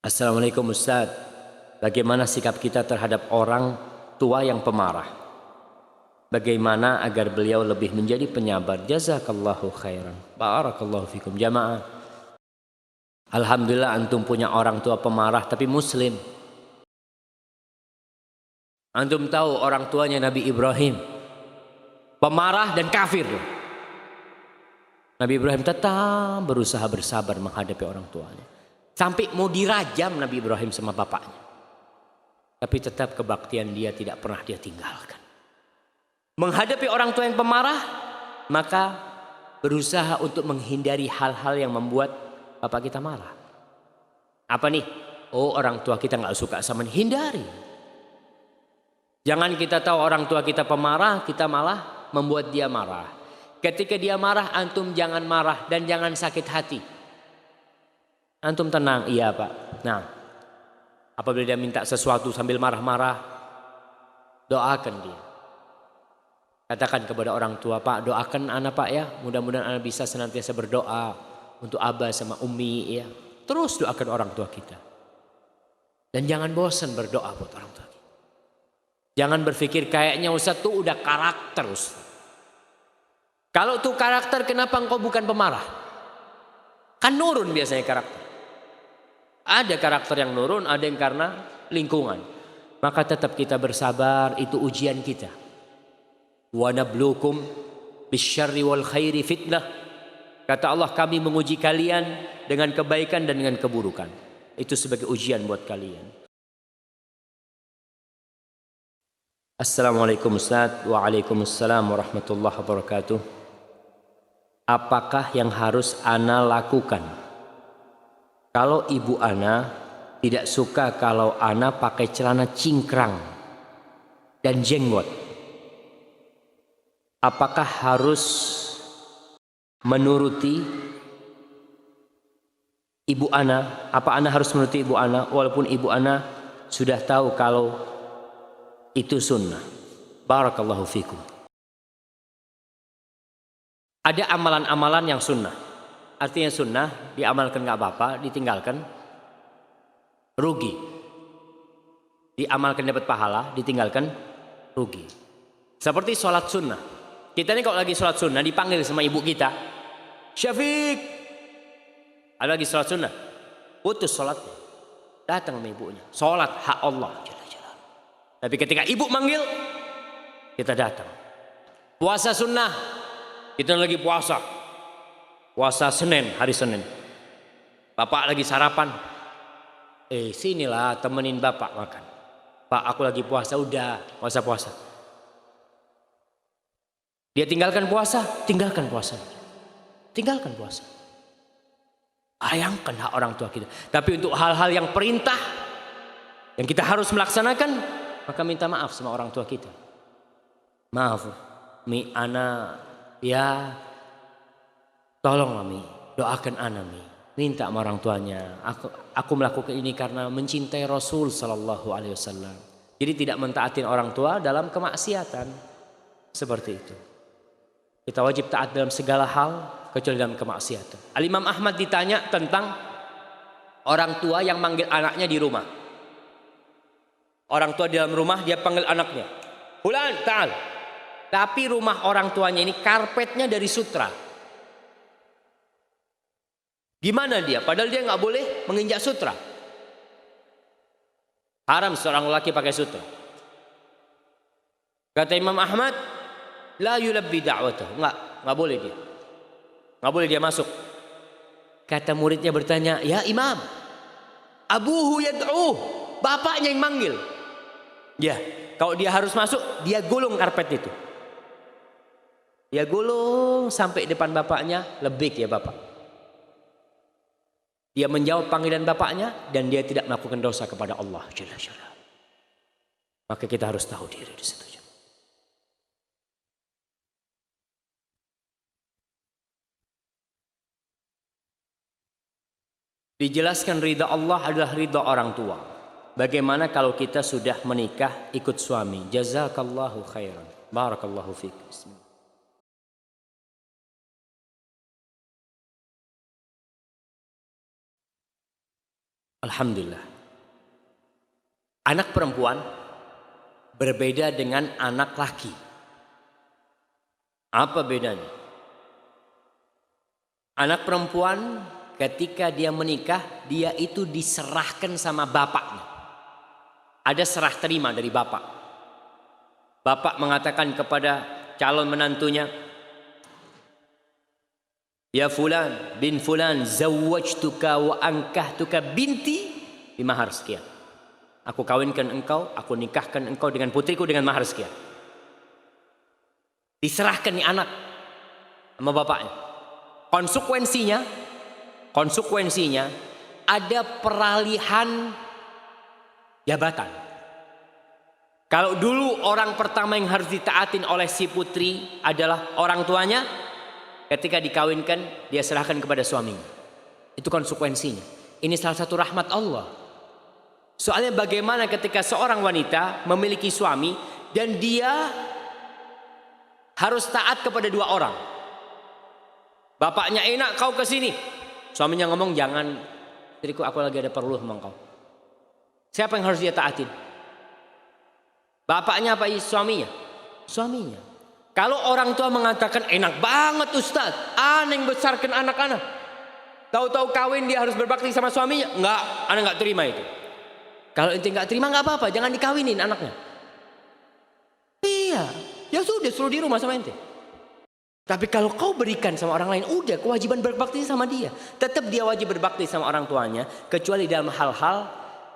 Assalamualaikum Ustaz. Bagaimana sikap kita terhadap orang tua yang pemarah? Bagaimana agar beliau lebih menjadi penyabar? Jazakallahu khairan. Barakallahu fikum jamaah. Alhamdulillah antum punya orang tua pemarah tapi muslim. Antum tahu orang tuanya Nabi Ibrahim pemarah dan kafir. Nabi Ibrahim tetap berusaha bersabar menghadapi orang tuanya. Sampai mau dirajam Nabi Ibrahim sama bapaknya. Tapi tetap kebaktian dia tidak pernah dia tinggalkan. Menghadapi orang tua yang pemarah, maka berusaha untuk menghindari hal-hal yang membuat bapak kita marah. Apa nih? Oh, orang tua kita nggak suka sama ini. Hindari. Jangan kita tahu orang tua kita pemarah, kita malah membuat dia marah. Ketika dia marah, antum jangan marah dan jangan sakit hati. Antum tenang, iya Pak. Nah, apabila dia minta sesuatu sambil marah-marah, doakan dia. Katakan kepada orang tua, Pak, doakan anak Pak ya. Mudah-mudahan anak bisa senantiasa berdoa untuk abah sama umi ya. Terus doakan orang tua kita. Dan jangan bosan berdoa buat orang tua kita. Jangan berpikir kayaknya Ustaz tuh udah karakter Ustaz. Kalau tuh karakter, kenapa engkau bukan pemarah? Kan nurun biasanya karakter. Ada karakter yang nurun, ada yang karena lingkungan. Maka tetap kita bersabar, itu ujian kita. Wa nabluukum bisyarri wal khairi fitnah. Kata Allah, kami menguji kalian dengan kebaikan dan dengan keburukan. Itu sebagai ujian buat kalian. Assalamualaikum Ustaz. Waalaikumsalam warahmatullahi wabarakatuh. Apakah yang harus ana lakukan kalau ibu ana tidak suka kalau ana pakai celana cingkrang dan jenggot? Apakah harus menuruti ibu ana? Apa ana harus menuruti ibu ana walaupun ibu ana sudah tahu kalau itu sunnah? Barakallahu fikum. Ada amalan-amalan yang sunnah. Artinya sunnah diamalkan nggak apa-apa, ditinggalkan rugi. Diamalkan dapat pahala, ditinggalkan rugi. Seperti sholat sunnah. Kita ini kalau lagi sholat sunnah dipanggil sama ibu kita, Syafiq, ada lagi sholat sunnah, putus sholatnya, datang sama ibunya, sholat hak Allah. Tapi ketika ibu manggil, kita datang. Puasa sunnah. Kita lagi puasa Senin, hari Senin. Bapak lagi sarapan. Sinilah temenin bapak makan. Pak, aku lagi puasa, udah puasa. Dia tinggalkan puasa, tinggalkan puasa. Bayangkan hak orang tua kita. Tapi untuk hal-hal yang perintah, yang kita harus melaksanakan, maka minta maaf sama orang tua kita. Maaf, Mi, ana ya tolong Mi, doakan ana Mi. minta sama orang tuanya, aku melakukan ini karena mencintai Rasul sallallahu alaihi wasallam. Jadi tidak mentaatin orang tua dalam kemaksiatan. Seperti itu. Kita wajib taat dalam segala hal kecuali dalam kemaksiatan. Al-Imam Ahmad ditanya tentang orang tua yang manggil anaknya di rumah. Orang tua di dalam rumah dia panggil anaknya, "Fulan, ta'al." Tapi rumah orang tuanya ini karpetnya dari sutra. Gimana dia? Padahal dia nggak boleh menginjak sutra. Haram seorang lelaki pakai sutra. Kata Imam Ahmad, la yulabbi da'watahu. Nggak boleh dia. Nggak boleh dia masuk. Kata muridnya bertanya, "Ya Imam, abuhu yad'uh." Bapaknya yang manggil. Ya, kalau dia harus masuk, dia gulung karpet itu. Dia gulung sampai depan bapaknya, lebih ya bapak. Dia menjawab panggilan bapaknya dan dia tidak melakukan dosa kepada Allah Jalla Jalla. Maka kita harus tahu diri di situ. Dijelaskan ridha Allah adalah ridha orang tua. Bagaimana kalau kita sudah menikah ikut suami? Jazakallahu khairan. Barakallahu fiik. Bismillah. Alhamdulillah. Anak perempuan berbeda dengan anak laki. Apa bedanya? Anak perempuan ketika dia menikah, dia itu diserahkan sama bapaknya. Ada serah terima dari bapak. Bapak mengatakan kepada calon menantunya, "Ya fulan bin fulan, zawwajtuka wa ankahtuka binti bi mahar sekian." Aku kawinkan engkau, aku nikahkan engkau dengan putriku dengan mahar sekian. Diserahkan nih anak sama bapaknya. Konsekuensinya ada peralihan jabatan. Kalau dulu orang pertama yang harus ditaatin oleh si putri adalah orang tuanya, ketika dikawinkan dia serahkan kepada suaminya. Itu konsekuensinya. Ini salah satu rahmat Allah. Soalnya bagaimana ketika seorang wanita memiliki suami dan dia harus taat kepada dua orang. Bapaknya enak kau ke sini. Suaminya ngomong, "Jangan, istriku, aku lagi ada perlu sama kau." Siapa yang harus dia taatin? Bapaknya apa suaminya? Suaminya. Kalau orang tua mengatakan, "Enak banget Ustaz, ana yang besarkan anak-anak." Tahu-tahu kawin dia harus berbakti sama suaminya. Enggak, ana enggak terima itu. Kalau ente enggak terima enggak apa-apa, jangan dikawinin anaknya. Iya, ya sudah suruh di rumah sama ente. Tapi kalau kau berikan sama orang lain, udah kewajiban berbakti sama dia. Tetap dia wajib berbakti sama orang tuanya, kecuali dalam hal-hal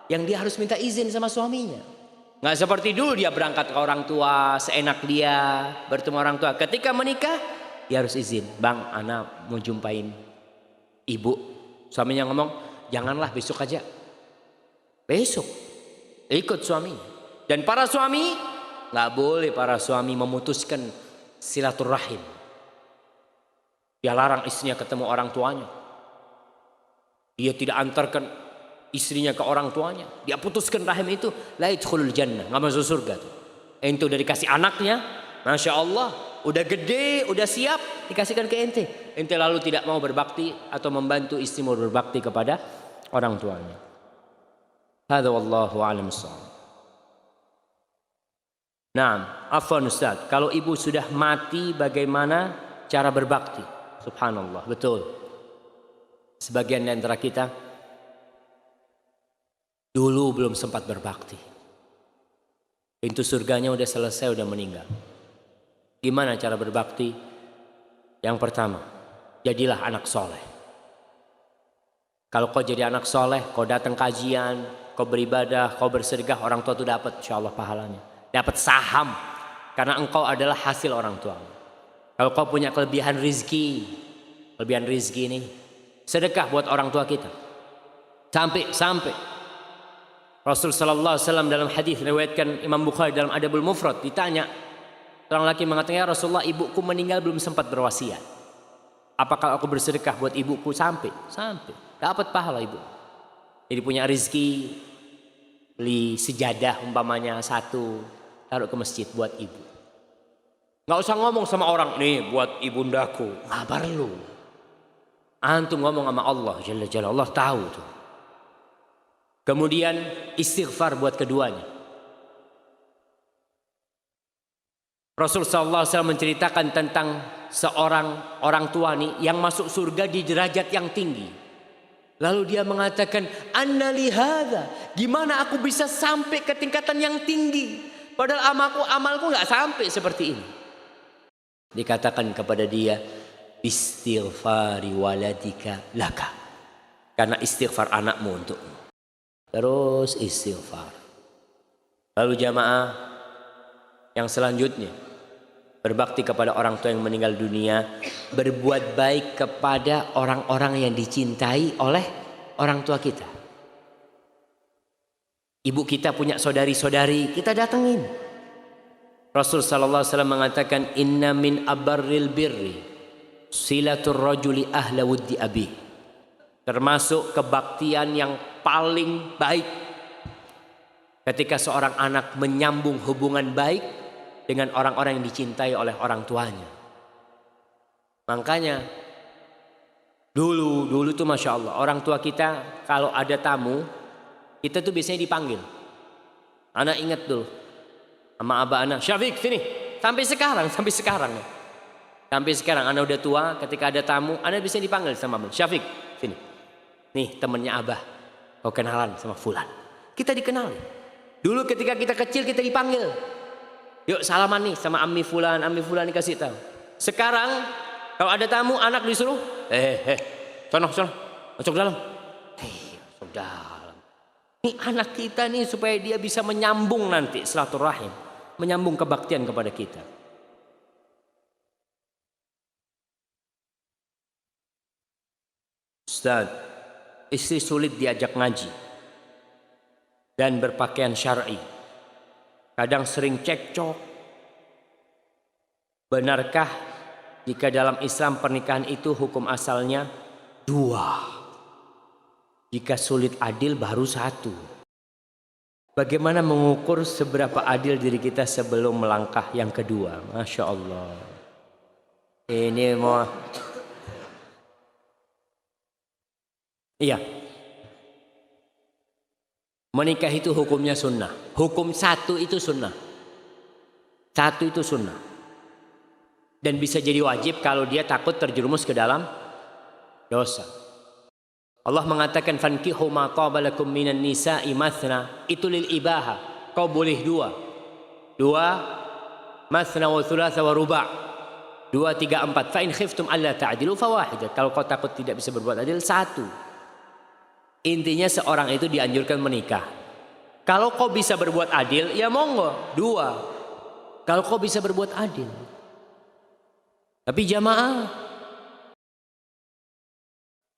yang dia harus minta izin sama suaminya. Nggak seperti dulu dia berangkat ke orang tua, seenak dia bertemu orang tua. Ketika menikah, dia harus izin. "Bang, anak mau jumpain ibu." Suaminya ngomong, "Janganlah, besok aja." Besok ikut suaminya. Dan para suami, nggak boleh para suami memutuskan silaturahim. Dia larang istrinya ketemu orang tuanya. Dia tidak antarkan istrinya ke orang tuanya. Dia putuskan rahim itu. La yadkhulul jannah. Nggak masuk surga tuh. Ente udah dikasih anaknya. Masya Allah. Udah gede, udah siap. Dikasihkan ke ente. Ente lalu tidak mau berbakti atau membantu istrimu berbakti kepada orang tuanya. Hadza wallahu a'lam bissawab. Nah, afwan Ustaz. Kalau ibu sudah mati, bagaimana cara berbakti? Subhanallah, betul. Sebagian di antara kita dulu belum sempat berbakti. Pintu surganya udah selesai, udah meninggal. Gimana cara berbakti? Yang pertama, jadilah anak soleh. Kalau kau jadi anak soleh, kau datang kajian, kau beribadah, kau bersedekah, orang tua itu dapat insya Allah pahalanya. Dapat saham, karena engkau adalah hasil orang tua. Kalau kau punya kelebihan rizki ini, sedekah buat orang tua kita. Sampai Rasul sallallahu alaihi wasallam dalam hadis riwayatkan Imam Bukhari dalam Adabul Mufrad, ditanya orang laki mengatakan, "Ya Rasulullah, ibuku meninggal belum sempat berwasiat. Apakah aku bersedekah buat ibuku?" Sampai. dapat pahala ibu. Jadi punya rezeki, beli sejadah umpamanya satu, taruh ke masjid buat ibu. Nggak usah ngomong sama orang, nih buat ibundaku. Nggak perlu. Antum ngomong sama Allah Jalla Jalla, Allah tahu tuh. Kemudian istighfar buat keduanya. Rasul sallallahu alaihi wasallam menceritakan tentang seorang orang tua nih yang masuk surga di derajat yang tinggi. Lalu dia mengatakan, "Anna li hadza?" Gimana aku bisa sampai ke tingkatan yang tinggi? Padahal amalku nggak sampai seperti ini. Dikatakan kepada dia, "Istighfari waladika laka." Karena istighfar anakmu untukmu. Terus istighfar. Lalu jamaah yang selanjutnya, berbakti kepada orang tua yang meninggal dunia, berbuat baik kepada orang-orang yang dicintai oleh orang tua kita. Ibu kita punya saudari-saudari, kita datengin. Rasul sallallahu alaihi wasallam mengatakan, "Inna min abarril birri silatur rajuli ahla wuddi abi." Termasuk kebaktian yang paling baik ketika seorang anak menyambung hubungan baik dengan orang-orang yang dicintai oleh orang tuanya. Makanya dulu tuh Masya Allah, orang tua kita kalau ada tamu, kita tuh biasanya dipanggil. Anak ingat dulu sama abah anak, "Syafiq sini." Sampai sekarang. Sampai sekarang anak udah tua, ketika ada tamu, anak bisa dipanggil sama abah, "Syafiq sini. Nih temennya abah, kau kenalan sama fulan." Kita dikenal. Dulu ketika kita kecil kita dipanggil, "Yuk salaman nih sama ammi fulan dikasih tahu." Sekarang kalau ada tamu anak disuruh, sono, masuk dalam. Masuk dalam. Ini anak kita nih supaya dia bisa menyambung nanti silaturahim, menyambung kebaktian kepada kita. Ustaz, istri sulit diajak ngaji dan berpakaian syar'i. Kadang sering cekcok. Benarkah jika dalam Islam pernikahan itu hukum asalnya 2? Jika sulit adil baru 1. Bagaimana mengukur seberapa adil diri kita sebelum melangkah yang kedua? Masya Allah. Ini mau. Iya. Menikah itu hukumnya sunnah. Hukum 1 itu sunnah. 1 itu sunnah. Dan bisa jadi wajib kalau dia takut terjerumus ke dalam dosa. Allah mengatakan, "Fankihu ma taba lakum minan nisa'i mathna." Itu lil ibaha. Kau boleh 2, mathna wa thulatha wa ruba'. 2, 3, 4. Fa in khiftum alla ta'dilu fawahidah. Kalau kau takut tidak bisa berbuat adil, 1. Intinya seorang itu dianjurkan menikah. Kalau kau bisa berbuat adil, ya monggo 2. Kalau kau bisa berbuat adil. Tapi jamaah,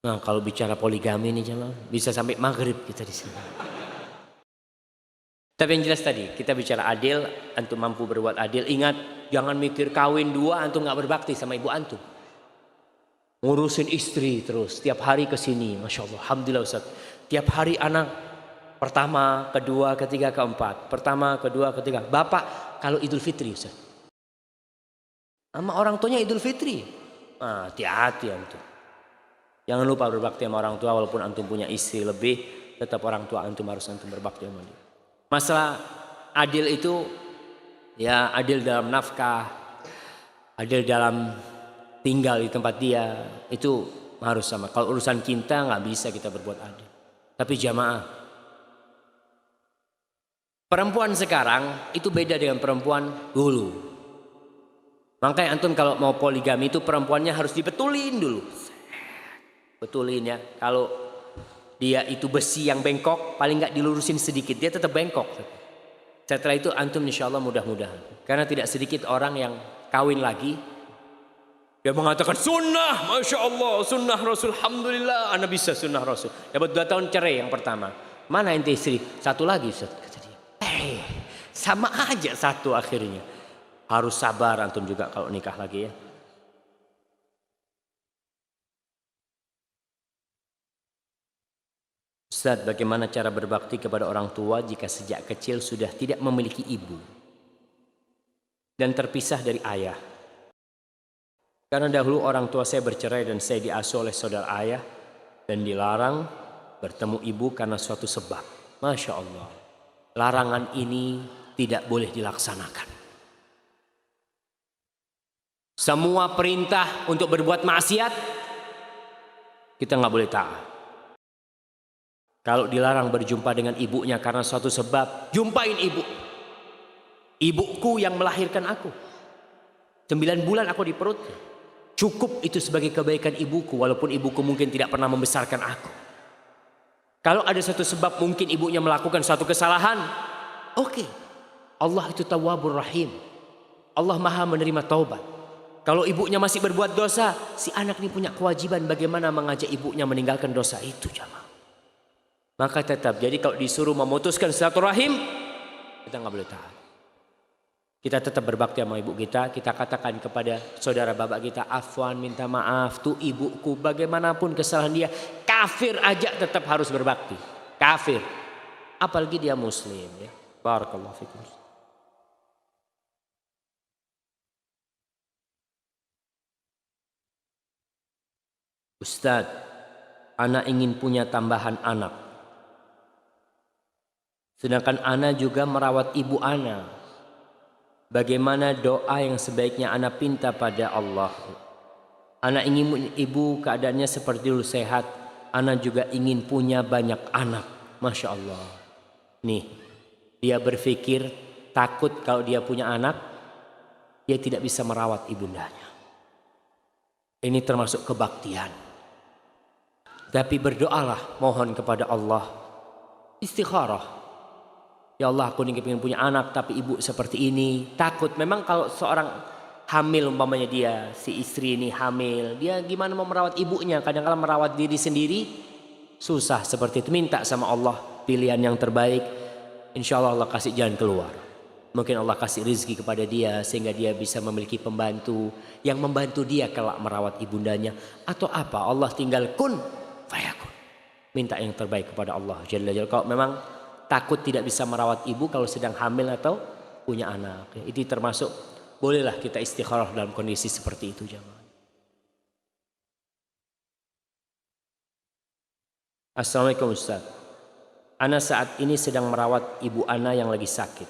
nah kalau bicara poligami ini jamaah, bisa sampai maghrib kita di sini. Tapi yang jelas tadi kita bicara adil, antum mampu berbuat adil. Ingat, jangan mikir kawin 2 antum nggak berbakti sama ibu antum. Ngurusin istri terus, tiap hari ke sini, Masya Allah, alhamdulillah Ustaz. Tiap hari anak pertama, kedua, ketiga, keempat. Pertama, kedua, ketiga. Bapak kalau Idul Fitri Ustaz, sama orang tuanya Idul Fitri. Hati-hati antum. Jangan lupa berbakti sama orang tua, walaupun antum punya istri lebih, tetap orang tua antum harus antum berbakti sama dia. Masalah adil itu, ya adil dalam nafkah, adil dalam tinggal di tempat dia, itu harus sama. Kalau urusan cinta nggak bisa kita berbuat adil. Tapi jamaah, perempuan sekarang itu beda dengan perempuan dulu. Makanya antum kalau mau poligami itu perempuannya harus dibetulin dulu. Betulin ya. Kalau dia itu besi yang bengkok, paling nggak dilurusin sedikit, dia tetap bengkok. Setelah itu antum insya Allah mudah-mudahan. Karena tidak sedikit orang yang kawin lagi, dia mengatakan sunnah, Masya Allah, sunnah Rasul, alhamdulillah, anak bisa sunnah Rasul. Dapat 2 tahun cerai yang pertama. Mana ente istri? 1 lagi Ustaz, kata dia. Sama aja 1 akhirnya. Harus sabar antum juga kalau nikah lagi ya. Ustaz, bagaimana cara berbakti kepada orang tua jika sejak kecil sudah tidak memiliki ibu dan terpisah dari ayah? Karena dahulu orang tua saya bercerai dan saya diasuh oleh saudara ayah dan dilarang bertemu ibu karena suatu sebab. Masya Allah, larangan ini tidak boleh dilaksanakan. Semua perintah untuk berbuat maksiat kita nggak boleh taat. Kalau dilarang berjumpa dengan ibunya karena suatu sebab, jumpain ibu. Ibuku yang melahirkan aku. 9 bulan aku di perutnya. Cukup itu sebagai kebaikan ibuku, walaupun ibuku mungkin tidak pernah membesarkan aku. Kalau ada satu sebab mungkin ibunya melakukan suatu kesalahan, oke. Allah itu Tawwabur Rahim. Allah Maha menerima taubat. Kalau ibunya masih berbuat dosa, si anak ini punya kewajiban bagaimana mengajak ibunya meninggalkan dosa itu, jamaah. Maka tetap, jadi kalau disuruh memutuskan silaturahim, kita nggak boleh taat. Kita tetap berbakti sama ibu kita. Kita katakan kepada saudara bapak kita, afwan, minta maaf, tuh ibuku bagaimanapun kesalahan dia, kafir aja tetap harus berbakti. Kafir, apalagi dia muslim, ya. Barakallahu fikum. Ustadz, anak ingin punya tambahan anak. Sedangkan anak juga merawat ibu anak. Bagaimana doa yang sebaiknya anak pinta pada Allah? Anak ingin ibu keadaannya seperti dulu sehat. Anak juga ingin punya banyak anak. Masya Allah. Nih, dia berpikir takut kalau dia punya anak, dia tidak bisa merawat ibundanya. Ini termasuk kebaktian. Tapi berdoalah, mohon kepada Allah, istikharah. Ya Allah, aku ingin punya anak tapi ibu seperti ini. Takut. Memang kalau seorang hamil umpamanya dia, si istri ini hamil, dia gimana mau merawat ibunya? Kadang-kadang merawat diri sendiri susah seperti itu. Minta sama Allah pilihan yang terbaik. Insya Allah Allah kasih jalan keluar. Mungkin Allah kasih rezeki kepada dia sehingga dia bisa memiliki pembantu yang membantu dia kelak merawat ibundanya. Atau apa? Allah tinggal kun fayakun. Minta yang terbaik kepada Allah Jalla Jalla. Kalau memang takut tidak bisa merawat ibu kalau sedang hamil atau punya anak, itu termasuk bolehlah kita istikharah dalam kondisi seperti itu, jamaah. Assalamualaikum Ustaz. Ana saat ini sedang merawat ibu ana yang lagi sakit,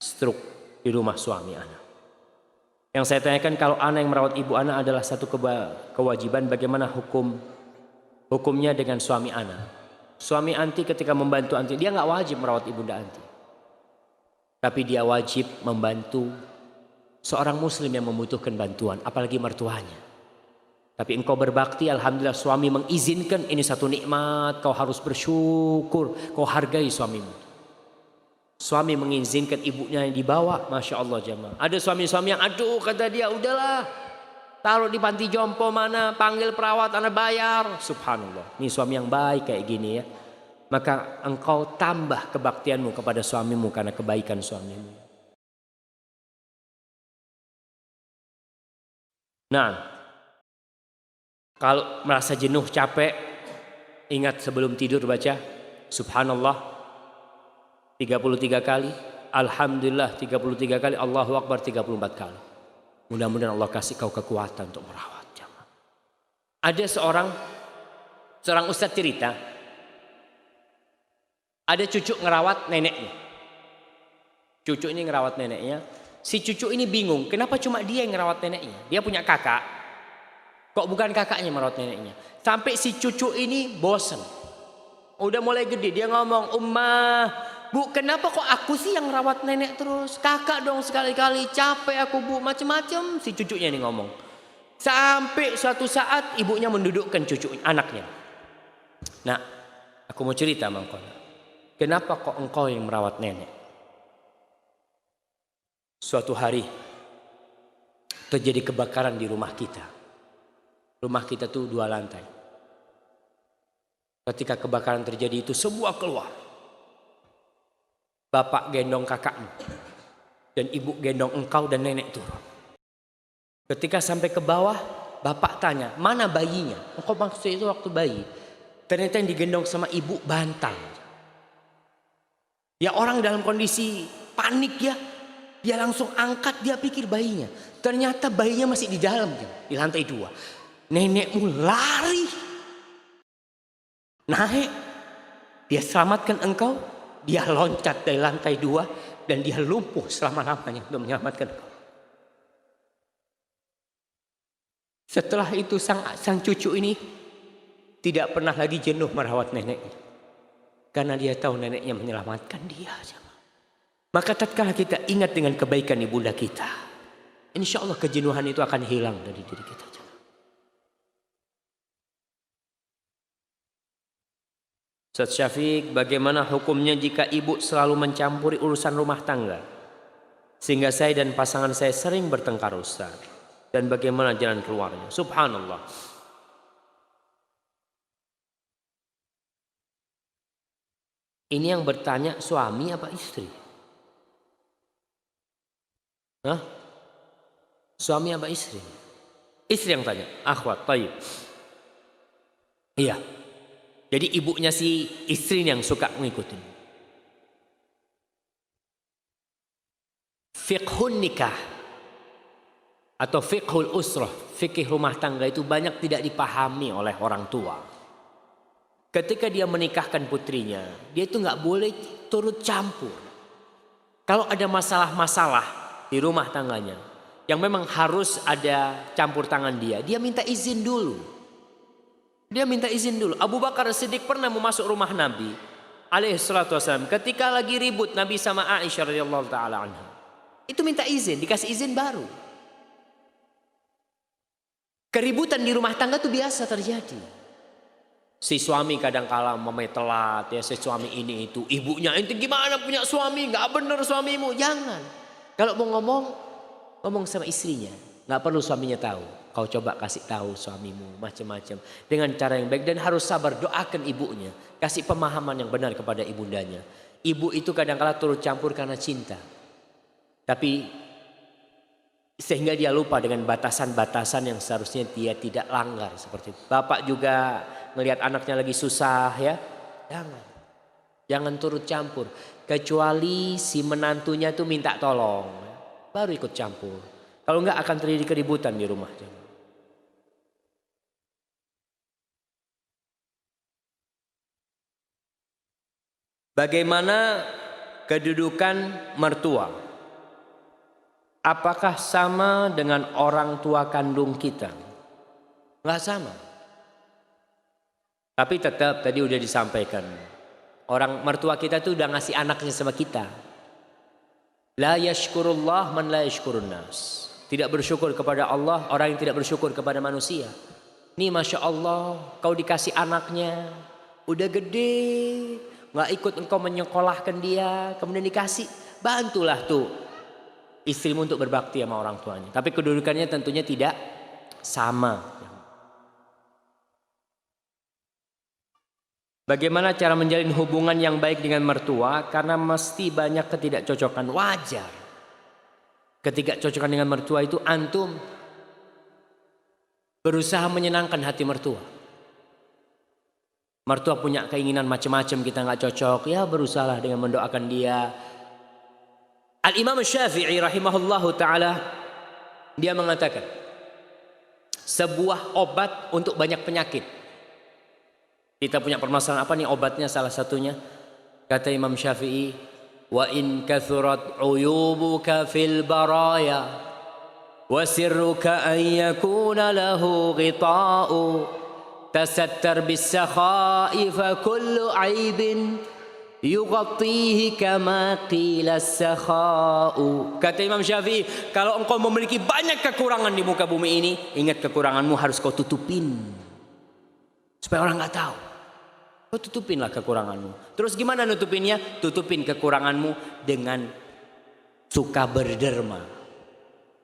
stroke, di rumah suami ana. Yang saya tanyakan, kalau ana yang merawat ibu ana adalah satu kewajiban, bagaimana hukumnya dengan suami ana? Suami anti ketika membantu anti, dia nggak wajib merawat ibunda anti, tapi dia wajib membantu seorang muslim yang membutuhkan bantuan, apalagi mertuanya. Tapi engkau berbakti, alhamdulillah suami mengizinkan, ini satu nikmat, kau harus bersyukur, kau hargai suamimu. Suami mengizinkan ibunya yang dibawa, masya Allah jamaah. Ada suami-suami yang aduh kata dia, udahlah taruh di panti jompo mana, panggil perawat, anak bayar. Subhanallah, ini suami yang baik kayak gini ya. Maka engkau tambah kebaktianmu kepada suamimu karena kebaikan suamimu. Nah, kalau merasa jenuh, capek, ingat sebelum tidur baca Subhanallah 33 kali, Alhamdulillah 33 kali, Allahu Akbar 34 kali. Mudah-mudahan Allah kasih kau kekuatan untuk merawat jamaah. Ada seorang ustadz cerita, ada cucu ngerawat neneknya. Cucu ini ngerawat neneknya. Si cucu ini bingung, kenapa cuma dia yang ngerawat neneknya? Dia punya kakak. Kok bukan kakaknya merawat neneknya? Sampai si cucu ini bosan. Udah mulai gede, dia ngomong, Ummah, Bu, kenapa kok aku sih yang rawat nenek terus? Kakak dong sekali-kali, capek aku Bu, macem-macem. Si cucunya ini ngomong. Sampai suatu saat ibunya mendudukkan cucu anaknya. Nah, aku mau cerita sama engkau. Kenapa kok engkau yang merawat nenek? Suatu hari terjadi kebakaran di rumah kita. Rumah kita tuh 2 lantai. Ketika kebakaran terjadi itu semua keluar. Bapak gendong kakakmu dan ibu gendong engkau dan nenek turun. Ketika sampai ke bawah, bapak tanya, mana bayinya? Engkau maksud itu waktu bayi. Ternyata yang digendong sama ibu bantal. Ya orang dalam kondisi panik ya. Dia langsung angkat, dia pikir bayinya. Ternyata bayinya masih di dalam, di lantai 2. Nenekmu lari. Naik. Dia selamatkan engkau. Dia loncat dari lantai 2. Dan dia lumpuh selama-lamanya untuk menyelamatkan engkau. Setelah itu sang cucu ini tidak pernah lagi jenuh merawat neneknya. Karena dia tahu neneknya menyelamatkan dia. Maka tatkala kita ingat dengan kebaikan ibunda kita, insya Allah kejenuhan itu akan hilang dari diri kita. Ustaz Syafiq, bagaimana hukumnya jika ibu selalu mencampuri urusan rumah tangga? Sehingga saya dan pasangan saya sering bertengkar, Ustaz. Dan bagaimana jalan keluarnya? Subhanallah. Ini yang bertanya suami apa istri? Hah? Suami apa istri? Istri yang tanya. Akhwat, tayyib. Iya. Jadi ibunya si istri yang suka ngikutin. Fiqhun nikah atau fiqhul usrah, fikih rumah tangga itu banyak tidak dipahami oleh orang tua. Ketika dia menikahkan putrinya, dia itu nggak boleh turut campur. Kalau ada masalah-masalah di rumah tangganya yang memang harus ada campur tangan dia minta izin dulu. Dia minta izin dulu. Abu Bakar Siddiq pernah mau masuk rumah Nabi alaihi salatu wasallam ketika lagi ribut Nabi sama Aisyah radhiyallahu taala anha. Itu minta izin, dikasih izin baru. Keributan di rumah tangga itu biasa terjadi. Si suami kadang kala mamai telat ya, si suami ini itu, ibunya ente gimana punya suami, nggak bener suamimu. Jangan. Kalau mau ngomong sama istrinya, nggak perlu suaminya tahu. Kau coba kasih tahu suamimu macam-macam dengan cara yang baik dan harus sabar, doakan ibunya, kasih pemahaman yang benar kepada ibundanya. Ibu itu kadang-kala turut campur karena cinta, tapi sehingga dia lupa dengan batasan-batasan yang seharusnya dia tidak langgar seperti itu. Bapak juga melihat anaknya lagi susah ya, jangan turut campur. Kecuali si menantunya tuh minta tolong, baru ikut campur. Kalau enggak akan terjadi keributan di rumah. Bagaimana kedudukan mertua? Apakah sama dengan orang tua kandung kita? Enggak sama. Tapi tetap tadi udah disampaikan. Orang mertua kita tuh udah ngasih anaknya sama kita. La yashkurullah man la yashkurun nas. Tidak bersyukur kepada Allah orang yang tidak bersyukur kepada manusia. Nih Masya Allah, kau dikasih anaknya, udah gede, nggak ikut engkau menyekolahkan dia, kemudian dikasih, bantulah tuh istrimu untuk berbakti sama orang tuanya. Tapi kedudukannya tentunya tidak sama. Bagaimana cara menjalin hubungan yang baik dengan mertua? Karena mesti banyak ketidakcocokan, wajar. Ketidakcocokan dengan mertua itu antum berusaha menyenangkan hati mertua. Mertua punya keinginan macam-macam, kita nggak cocok, ya berusahalah dengan mendoakan dia. Al-Imam Syafi'i rahimahullahu ta'ala, dia mengatakan sebuah obat untuk banyak penyakit. Kita punya permasalahan apa nih obatnya, salah satunya kata Imam Syafi'i, wa in kathurat uyubuka fil baraya wa sirruka an yakuna lahu ghita'u tasattar bis sakha'i fa kullu aibin yughatihi kama qila as-sakha'u. Kata Imam Syafi'i, kalau engkau memiliki banyak kekurangan di muka bumi ini, ingat kekuranganmu harus kau tutupin supaya orang nggak tahu. Kau tutupinlah kekuranganmu. Terus gimana nutupinnya? Tutupin kekuranganmu dengan suka berderma,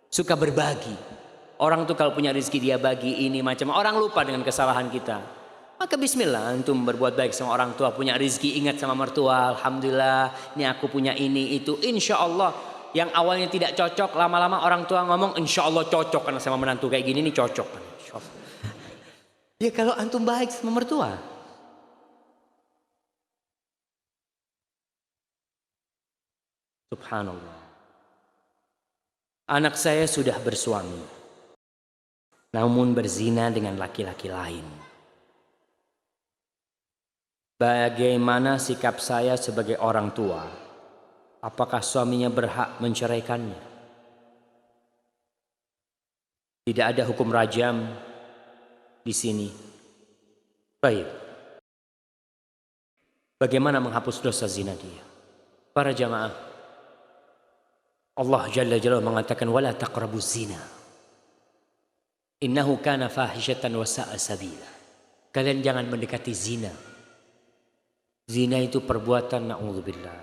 suka berbagi. Orang tuh kalau punya rezeki dia bagi ini macam. Orang lupa dengan kesalahan kita. Maka bismillah antum berbuat baik sama orang tua, punya rezeki ingat sama mertua. Alhamdulillah, ini aku punya ini itu. Insya Allah yang awalnya tidak cocok, lama-lama orang tua ngomong insya Allah cocok karena sama menantu kayak gini nih cocok. Ya kalau antum baik sama mertua. Subhanallah. Anak saya sudah bersuami, namun berzina dengan laki-laki lain. Bagaimana sikap saya sebagai orang tua? Apakah suaminya berhak menceraikannya? Tidak ada hukum rajam di sini. Baik. Bagaimana menghapus dosa zina dia? Para jamaah, Allah Jalla Jalaluhu mengatakan wala taqrabuz zina. Innahu kana fahishatan wa sa'a sabila. Kalian jangan mendekati zina. Zina itu perbuatan na'udzubillah.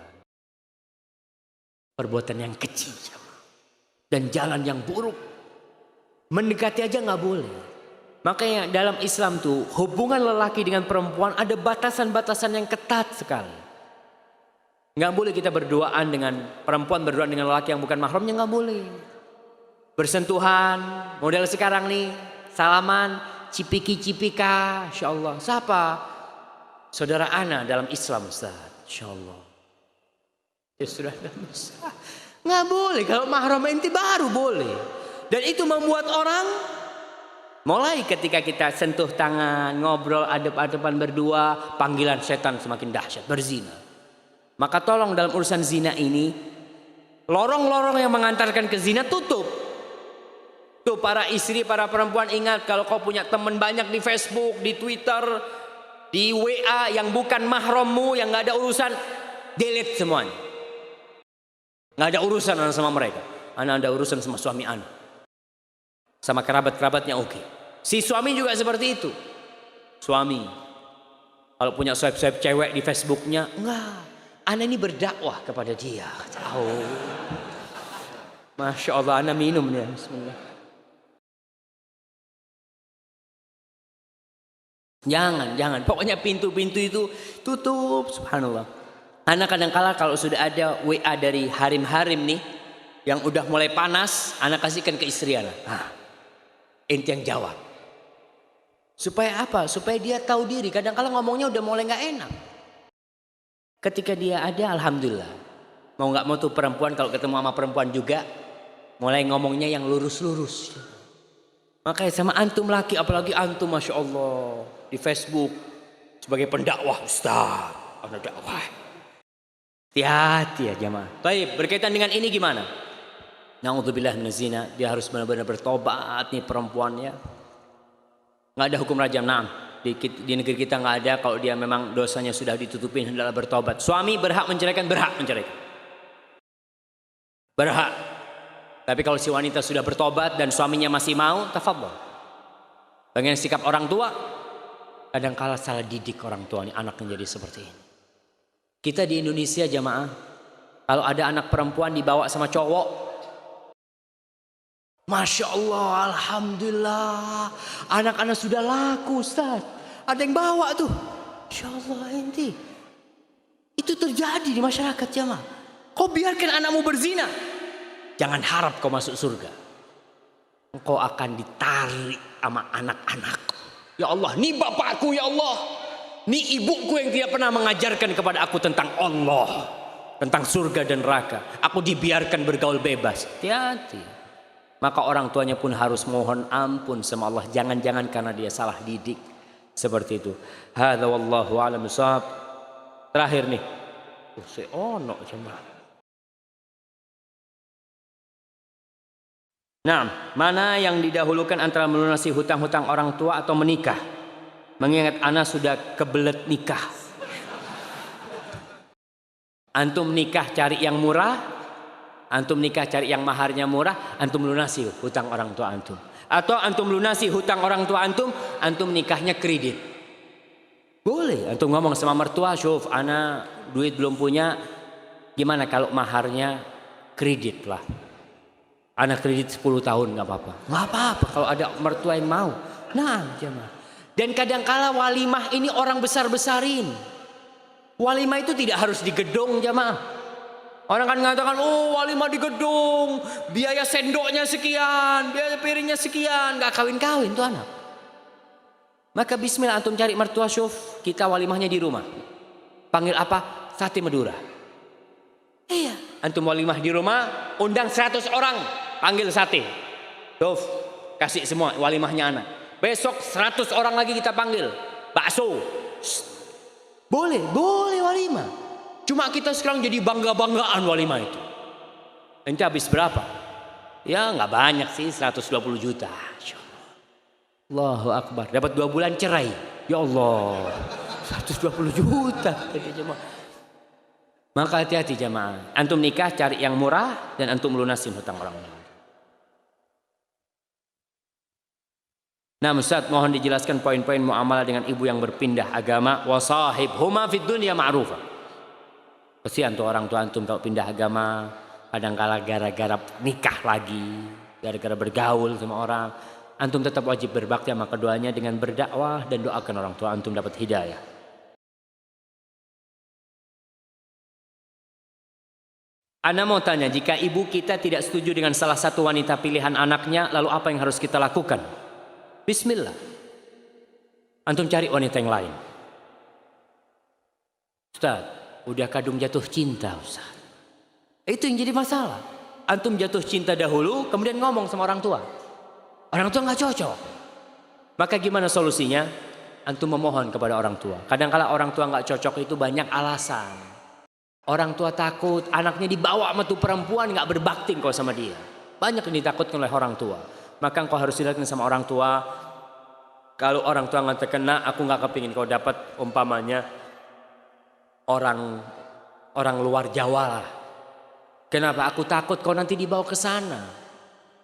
Perbuatan yang kecil dan jalan yang buruk. Mendekati aja nggak boleh. Makanya dalam Islam tuh hubungan lelaki dengan perempuan ada batasan-batasan yang ketat sekali. Nggak boleh kita berduaan dengan perempuan, berduaan dengan lelaki yang bukan mahramnya, nggak boleh. Bersentuhan, model sekarang nih, salaman, cipiki-cipika, insya Allah. Siapa? Saudara ana dalam Islam, Ustaz, insya Allah. Ya sudah, nggak boleh. Kalau mahram inti baru boleh. Dan itu membuat orang, mulai ketika kita sentuh tangan, ngobrol, adep-adepan berdua, panggilan setan semakin dahsyat, berzina. Maka tolong dalam urusan zina ini, lorong-lorong yang mengantarkan ke zina tutup. Tuh para istri, para perempuan ingat, kalau kau punya teman banyak di Facebook, di Twitter, di WA yang bukan mahrammu, yang nggak ada urusan, delete semuanya. Nggak ada urusan anak sama mereka. Anak ada urusan sama suami anak, sama kerabat-kerabatnya oke. Si suami juga seperti itu. Suami kalau punya swipe-swipe cewek di Facebooknya, enggak. Ana ini berdakwah kepada dia. Oh. Masya Allah, ana minum ya. Bismillah. Jangan. Pokoknya pintu-pintu itu tutup. Subhanallah. Ana kadang-kala kalau sudah ada WA dari harim-harim nih, yang udah mulai panas, ana kasihkan ke istri ana. Ente yang jawab. Supaya apa? Supaya dia tahu diri. Kadang-kala ngomongnya udah mulai nggak enak. Ketika dia ada, alhamdulillah. Mau nggak mau tuh perempuan kalau ketemu sama perempuan juga mulai ngomongnya yang lurus-lurus. Makanya sama antum laki, apalagi antum masya Allah di Facebook sebagai pendakwah, Ustaz, ada dakwah. Hati-hati ya jamaah. Baik, berkaitan dengan ini gimana? Na'udzubillah minaz zina, dia harus benar-benar bertobat nih perempuannya. Nggak ada hukum rajam, na'am. Di negeri kita nggak ada. Kalau dia memang dosanya sudah ditutupin, hendaklah bertobat. Suami berhak menceraikan, berhak. Tapi kalau si wanita sudah bertobat dan suaminya masih mau, tafadhol. Bagaimana sikap orang tua? Kadang-kala salah didik orang tua nih, anak menjadi seperti ini. Kita di Indonesia jamaah, kalau ada anak perempuan dibawa sama cowok, Masya Allah, alhamdulillah, anak-anak sudah laku, Ustaz. Ada yang bawa tuh. Masya Allah, ente. Itu terjadi di masyarakat jamaah. Kau biarkan anakmu berzina, jangan harap kau masuk surga. Engkau akan ditarik sama anak-anakku. Ya Allah, ini bapakku ya Allah. Ini ibuku yang tidak pernah mengajarkan kepada aku tentang Allah, tentang surga dan neraka. Aku dibiarkan bergaul bebas. Hati-hati. Maka orang tuanya pun harus mohon ampun sama Allah. Jangan-jangan karena dia salah didik. Seperti itu. Hadza wallahu a'lam bishawab. Terakhir nih. Nah, mana yang didahulukan antara melunasi hutang-hutang orang tua atau menikah? Mengingat ana sudah kebelet nikah. Antum nikah cari yang murah, antum nikah cari yang maharnya murah, antum lunasi hutang orang tua antum. Atau antum lunasi hutang orang tua antum, antum nikahnya kredit. Boleh, antum ngomong sama mertua, syuf, ana duit belum punya, gimana kalau maharnya kredit lah. Ana kredit 10 tahun nggak apa-apa. Nggak apa-apa kalau ada mertua yang mau. Nah, jemaah. Dan kadangkala walimah ini orang besar-besarin. Walimah itu tidak harus di gedung jemaah. Orang kan mengatakan, oh walimah di gedung, biaya sendoknya sekian, biaya piringnya sekian, nggak kawin-kawin tuh anak. Maka bismillah antum cari mertua, syuf, kita walimahnya di rumah. Panggil apa? Sate Madura. Iya. Antum walimah di rumah, undang 100 orang, panggil sate. Dof, kasih semua walimahnya anak. Besok 100 orang lagi kita panggil, bakso. Boleh walimah. Cuma kita sekarang jadi bangga-banggaan walimah itu. Ente habis berapa? Ya nggak banyak sih, 120 juta. Allahu Akbar. Dapat 2 bulan cerai. Ya Allah, 120 juta. Maka hati-hati jamaah. Antum nikah cari yang murah dan antum lunasin hutang orang lain. Nah Ustaz, mohon dijelaskan poin-poin muamalah dengan ibu yang berpindah agama. Wasahibhuma fid dunya ma'rufa. Kesian tuh orang tua antum kalau pindah agama, kadang-kala gara-gara nikah lagi, gara-gara bergaul sama orang. Antum tetap wajib berbakti sama keduanya dengan berdakwah dan doakan orang tua antum dapat hidayah. Ana mau tanya, jika ibu kita tidak setuju dengan salah satu wanita pilihan anaknya, lalu apa yang harus kita lakukan? Bismillah. Antum cari wanita yang lain. Ustaz, udah kadung jatuh cinta Ustaz. Itu yang jadi masalah. Antum jatuh cinta dahulu, kemudian ngomong sama orang tua. Orang tua nggak cocok. Maka gimana solusinya? Antum memohon kepada orang tua. Kadang-kala orang tua nggak cocok itu banyak alasan. Orang tua takut anaknya dibawa sama tuh perempuan nggak berbakti kau sama dia. Banyak yang ditakutkan oleh orang tua. Maka engkau harus dilakukan sama orang tua. Kalau orang tua nggak terkena, aku nggak kepingin kau dapat umpamanya orang luar Jawa lah. Kenapa? Aku takut kau nanti dibawa ke sana.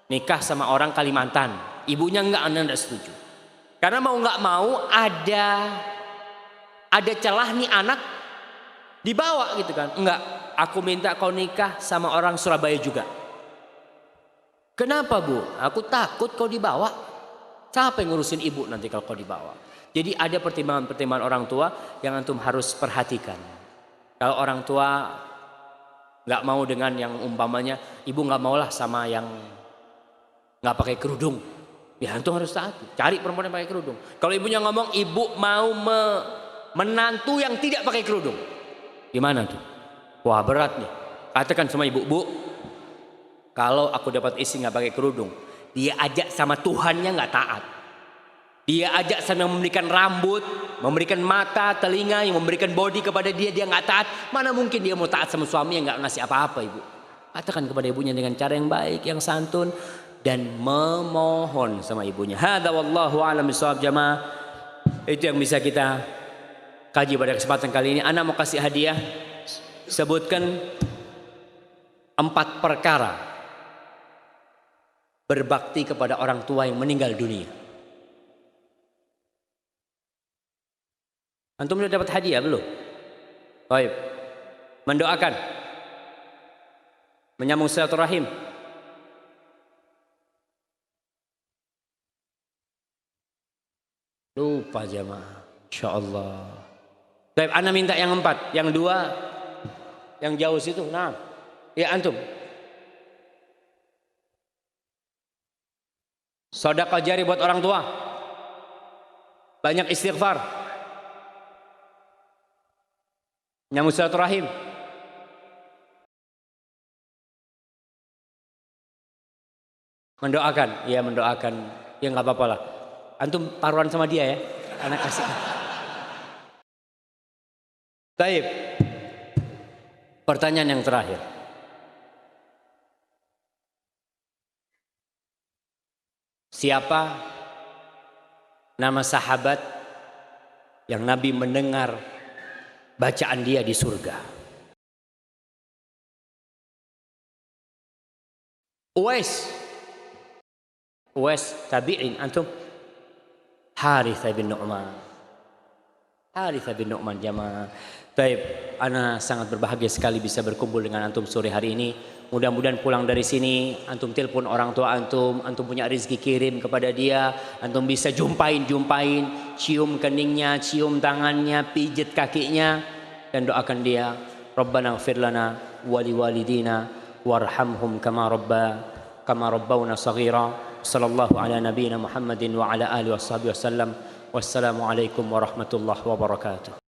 Nikah sama orang Kalimantan, ibunya anda enggak setuju. Karena mau nggak mau ada celah nih anak dibawa gitu kan. Enggak, aku minta kau nikah sama orang Surabaya juga. Kenapa Bu? Aku takut kau dibawa. Siapa yang ngurusin ibu nanti kalau kau dibawa? Jadi ada pertimbangan-pertimbangan orang tua yang antum harus perhatikan. Kalau orang tua nggak mau dengan yang umpamanya, ibu nggak maulah sama yang nggak pakai kerudung, ya antum harus taat. Cari perempuan yang pakai kerudung. Kalau ibunya ngomong ibu mau menantu yang tidak pakai kerudung, gimana tuh? Wah berat nih. Katakan sama ibu, Bu, kalau aku dapat istri nggak pakai kerudung, dia ajak sama Tuhannya nggak taat. Dia ajak sama yang memberikan rambut, memberikan mata, telinga, yang memberikan body kepada dia nggak taat. Mana mungkin dia mau taat sama suami yang nggak ngasih apa-apa ibu? Katakan kepada ibunya dengan cara yang baik, yang santun, dan memohon sama ibunya. Hadza wallahu a'lam bishawab jamaah. Itu yang bisa kita kaji pada kesempatan kali ini. Ana mau kasih hadiah. Sebutkan 4 perkara berbakti kepada orang tua yang meninggal dunia. Antum sudah dapat hadiah belum? Baik. Mendoakan, menyambung silaturahim, lupa jamaah. Insyaallah. Baik, ana minta yang 4, yang 2 yang jauh situ. Nah, ya antum. Sedekah jari buat orang tua. Banyak istighfar. Nyambung silaturahim. Mendoakan, ya mendoakan. Ya nggak apa-apa lah. Antum taruhan sama dia ya. Anak kasih. Baik. Pertanyaan yang terakhir. Siapa nama sahabat yang Nabi mendengar bacaan dia di surga? Uwais tabi'in antum. Haritsah bin Nu'man. Haritsah bin Nu'man jamaah. Baik, ana sangat berbahagia sekali bisa berkumpul dengan antum sore hari ini. Mudah-mudahan pulang dari sini antum telepon orang tua antum punya rezeki kirim kepada dia, antum bisa jumpain, cium keningnya, cium tangannya, pijit kakinya dan doakan dia. Rabbana ighfir lana wa liwalidina warhamhum kama rabbawna shaghira. Sallallahu ala nabiyyina Muhammadin wa ala alihi washabihi wasallam. Wassalamualaikum warahmatullahi wabarakatuh.